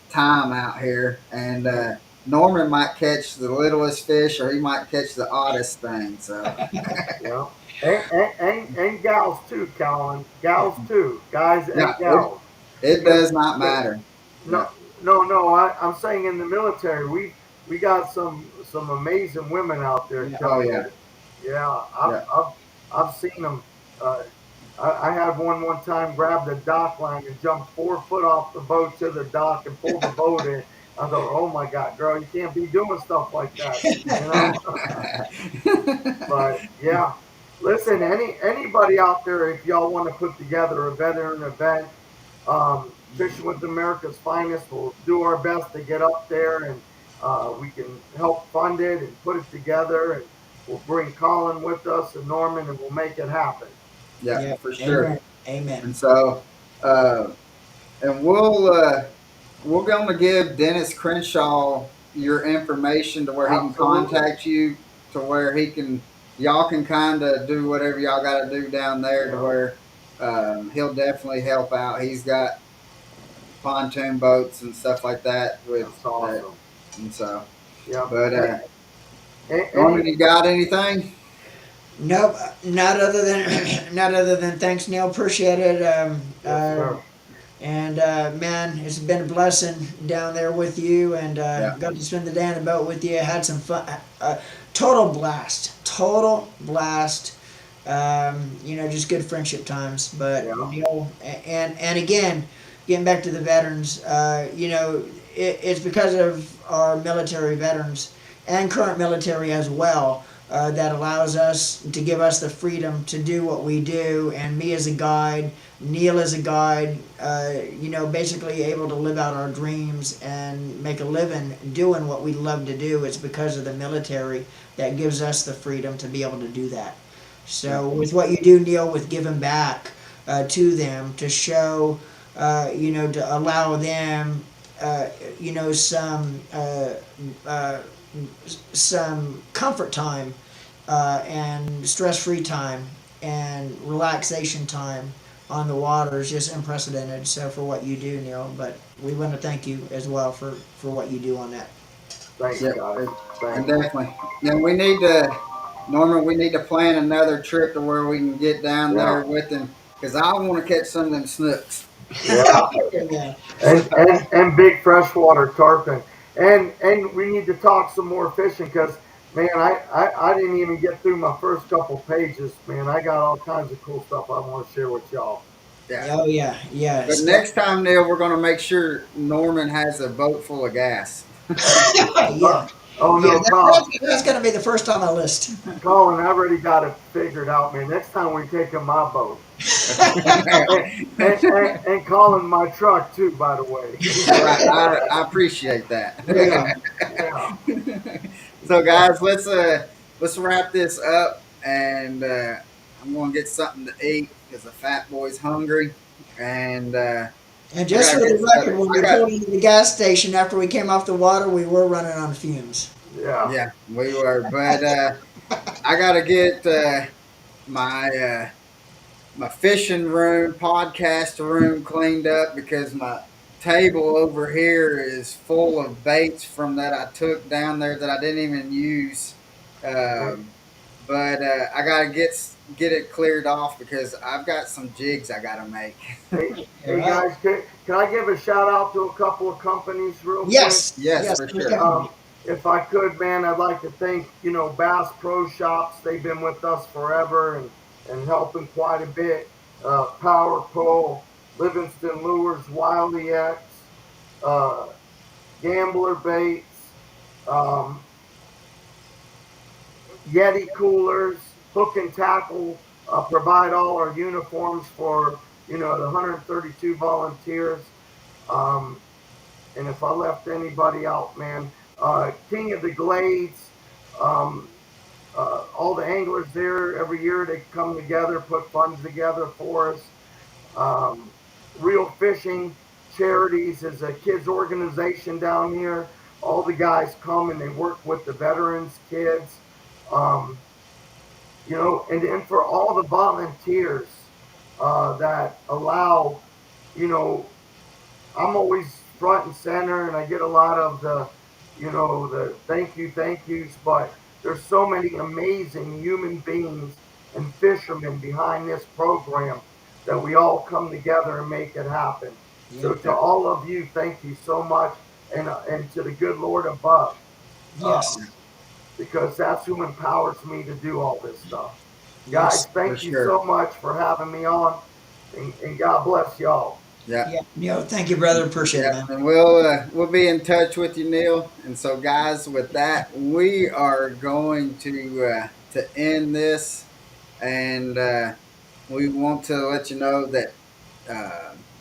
time out here. And Norman might catch the littlest fish or he might catch the oddest thing. So, Yeah. And gals too, Colin. Gals too. Guys yeah, and gals. it Because does not matter. no, Yeah. no. I'm saying in the military, we got some amazing women out there Yeah. Oh, killing yeah. it. Yeah, Yeah. I've seen them. Uh, I had one time grab the dock line and jump 4 foot off the boat to the dock and pull the boat in. I thought, oh my God, girl, you can't be doing stuff like that, you know. But yeah, listen, anybody out there, if y'all want to put together a veteran event, Fishing with America's Finest, we'll do our best to get up there, and we can help fund it and put it together, and we'll bring Colin with us and Norman, and we'll make it happen. Yeah, Yeah. for sure. Amen. Amen. And so, uh, and we're going to give Dennis Crenshaw your information to where he can Absolutely. contact you, to where he can y'all can kind of do whatever y'all got to do down there, to Yeah, where he'll definitely help out. He's got pontoon boats and stuff like that with that's that, awesome. and so. Yeah. But Any, Norman, you got anything? Nope, not other than not other than thanks, Neil. Appreciate it. yes, sir. And man, it's been a blessing down there with you, and Yeah, got to spend the day on the boat with you. Had some fun. Total blast. Total blast. Just good friendship times. But Yeah, and again, getting back to the veterans, it's because of our military veterans and current military as well. That allows us to give us the freedom to do what we do, and me as a guide, Neal as a guide, basically able to live out our dreams and make a living doing what we love to do. It's because of the military that gives us the freedom to be able to do that. yeah, So with what you do, Neal, with giving back to them, to show, to allow them, uh, some comfort time, and stress-free time and relaxation time on the water is just unprecedented. So for what you do, Neal, but we want to thank you as well for what you do on that. thanks, yeah, guys. and Thank you. definitely. Yeah, we need to, Norman. We need to plan another trip to where we can get down Yeah, there with him, because I want to catch some of them snooks. yeah. Yeah. And big freshwater tarpon. And we need to talk some more fishing because man, I didn't even get through my first couple pages. Man, I got all kinds of cool stuff I want to share with y'all. Yeah. Oh yeah, yeah. But next time, Neil, we're going to make sure Norman has a boat full of gas. Uh, Yeah, oh yeah. no, That's gonna be the first on my list. Colin, I already got it figured out, man. Next time we take in my boat. And Colin my truck too, by the way. I appreciate that. Yeah, yeah. So, guys, let's wrap this up, and I'm going to get something to eat because the fat boy's hungry, and And I just gotta for get the stuff. record, when I we got pulled into the gas station after we came off the water, we were running on fumes. Yeah. Yeah, we were, but I got to get my my fishing room, podcast room cleaned up because my table over here is full of baits from that I took down there that I didn't even use. Hey, Um, but I gotta get it cleared off because I've got some jigs I gotta make. hey guys, can I give a shout out to a couple of companies real quick? Yes, Yes, yes, for most sure. definitely. If I could, man, I'd like to thank, Bass Pro Shops. They've been with us forever and helping quite a bit. Power Pull, Livingston Lures, Wiley X, uh, Gambler Baits, um, Yeti Coolers, Hook and Tackle, provide all our uniforms for, the 132 volunteers. Um, and if I left anybody out, man, King of the Glades, um, all the anglers there every year they come together, put funds together for us. Um, Real Fishing Charities is a kids organization down here. All the guys come and they work with the veterans, kids. Um, and then for all the volunteers that allow, you know, I'm always front and center, and I get a lot of the thank yous. But there's so many amazing human beings and fishermen behind this program that we all come together and make it happen. So Yep. to all of you, thank you so much, and to the good Lord above, Yes. um, because that's who empowers me to do all this stuff. Guys, Yes. For thank you sure. so much for having me on, and God bless y'all. Yeah. Yeah, Neil, thank you, brother. Appreciate it, Yeah, man. and we'll be in touch with you, Neil. And so, guys, with that, we are going to end this, and we want to let you know that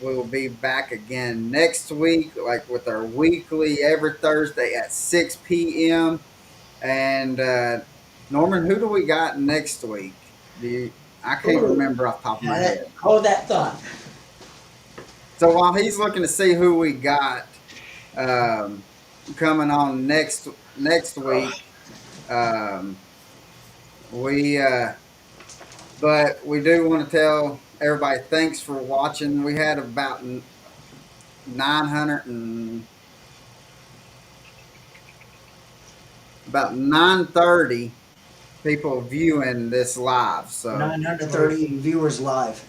we will be back again next week, like with our weekly every Thursday at 6 p.m. And Norman, who do we got next week? Do you? I can't Ooh, remember off the top of my head. hold that thought. So while he's looking to see who we got um, coming on next week, um, we but we do want to tell everybody thanks for watching. We had about 900 and about 930 people viewing this live. So 930 viewers live.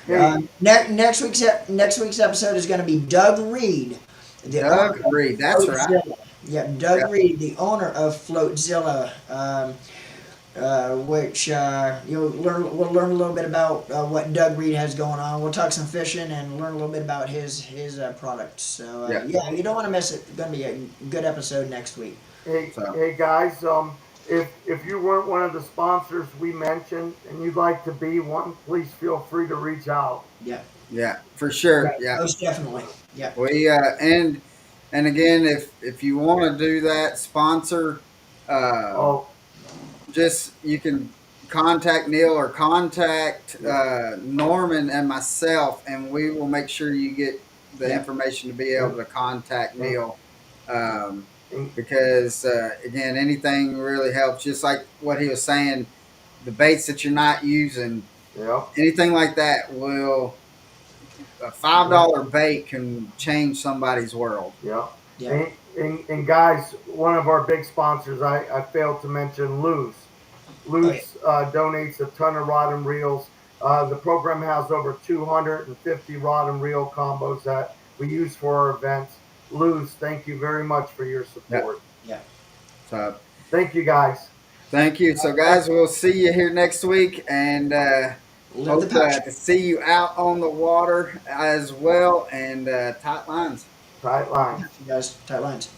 Hey, Next week's episode is going to be Doug Reed, the owner Doug of Reed, that's right. Floatzilla. Yeah, Doug Yep, Reed, the owner of Floatzilla, which we'll learn a little bit about what Doug Reed has going on. We'll talk some fishing and learn a little bit about his products. So yep. yeah, you don't want to miss it. It's going to be a good episode next week. So hey guys, if you weren't one of the sponsors we mentioned and you'd like to be one, please feel free to reach out. Yeah, yeah, for sure. right. Yeah, Most definitely. Yeah. we and again, if you want to do that sponsor, um, Oh, just you can contact Neil or contact yeah, Norman and myself, and we will make sure you get the Yeah. information to be able and, to contact and, Neil. Um, and because again, anything really helps. Just like what he was saying, the baits that you're not using, yeah, anything like that will a $5 bait can change somebody's world. yeah. Yeah. And guys, one of our big sponsors, I failed to mention Luz. Oh yeah. Luz donates a ton of rod and reels. The program has over 250 rod and reel combos that we use for our events. Luz, thank you very much for your Yeah. support. Yeah. So Thank you, guys. thank you. So guys, we'll see you here next week, and Live the hope passion. to see you out on the water as well, and tight lines. Tight lines. You guys, tight lines.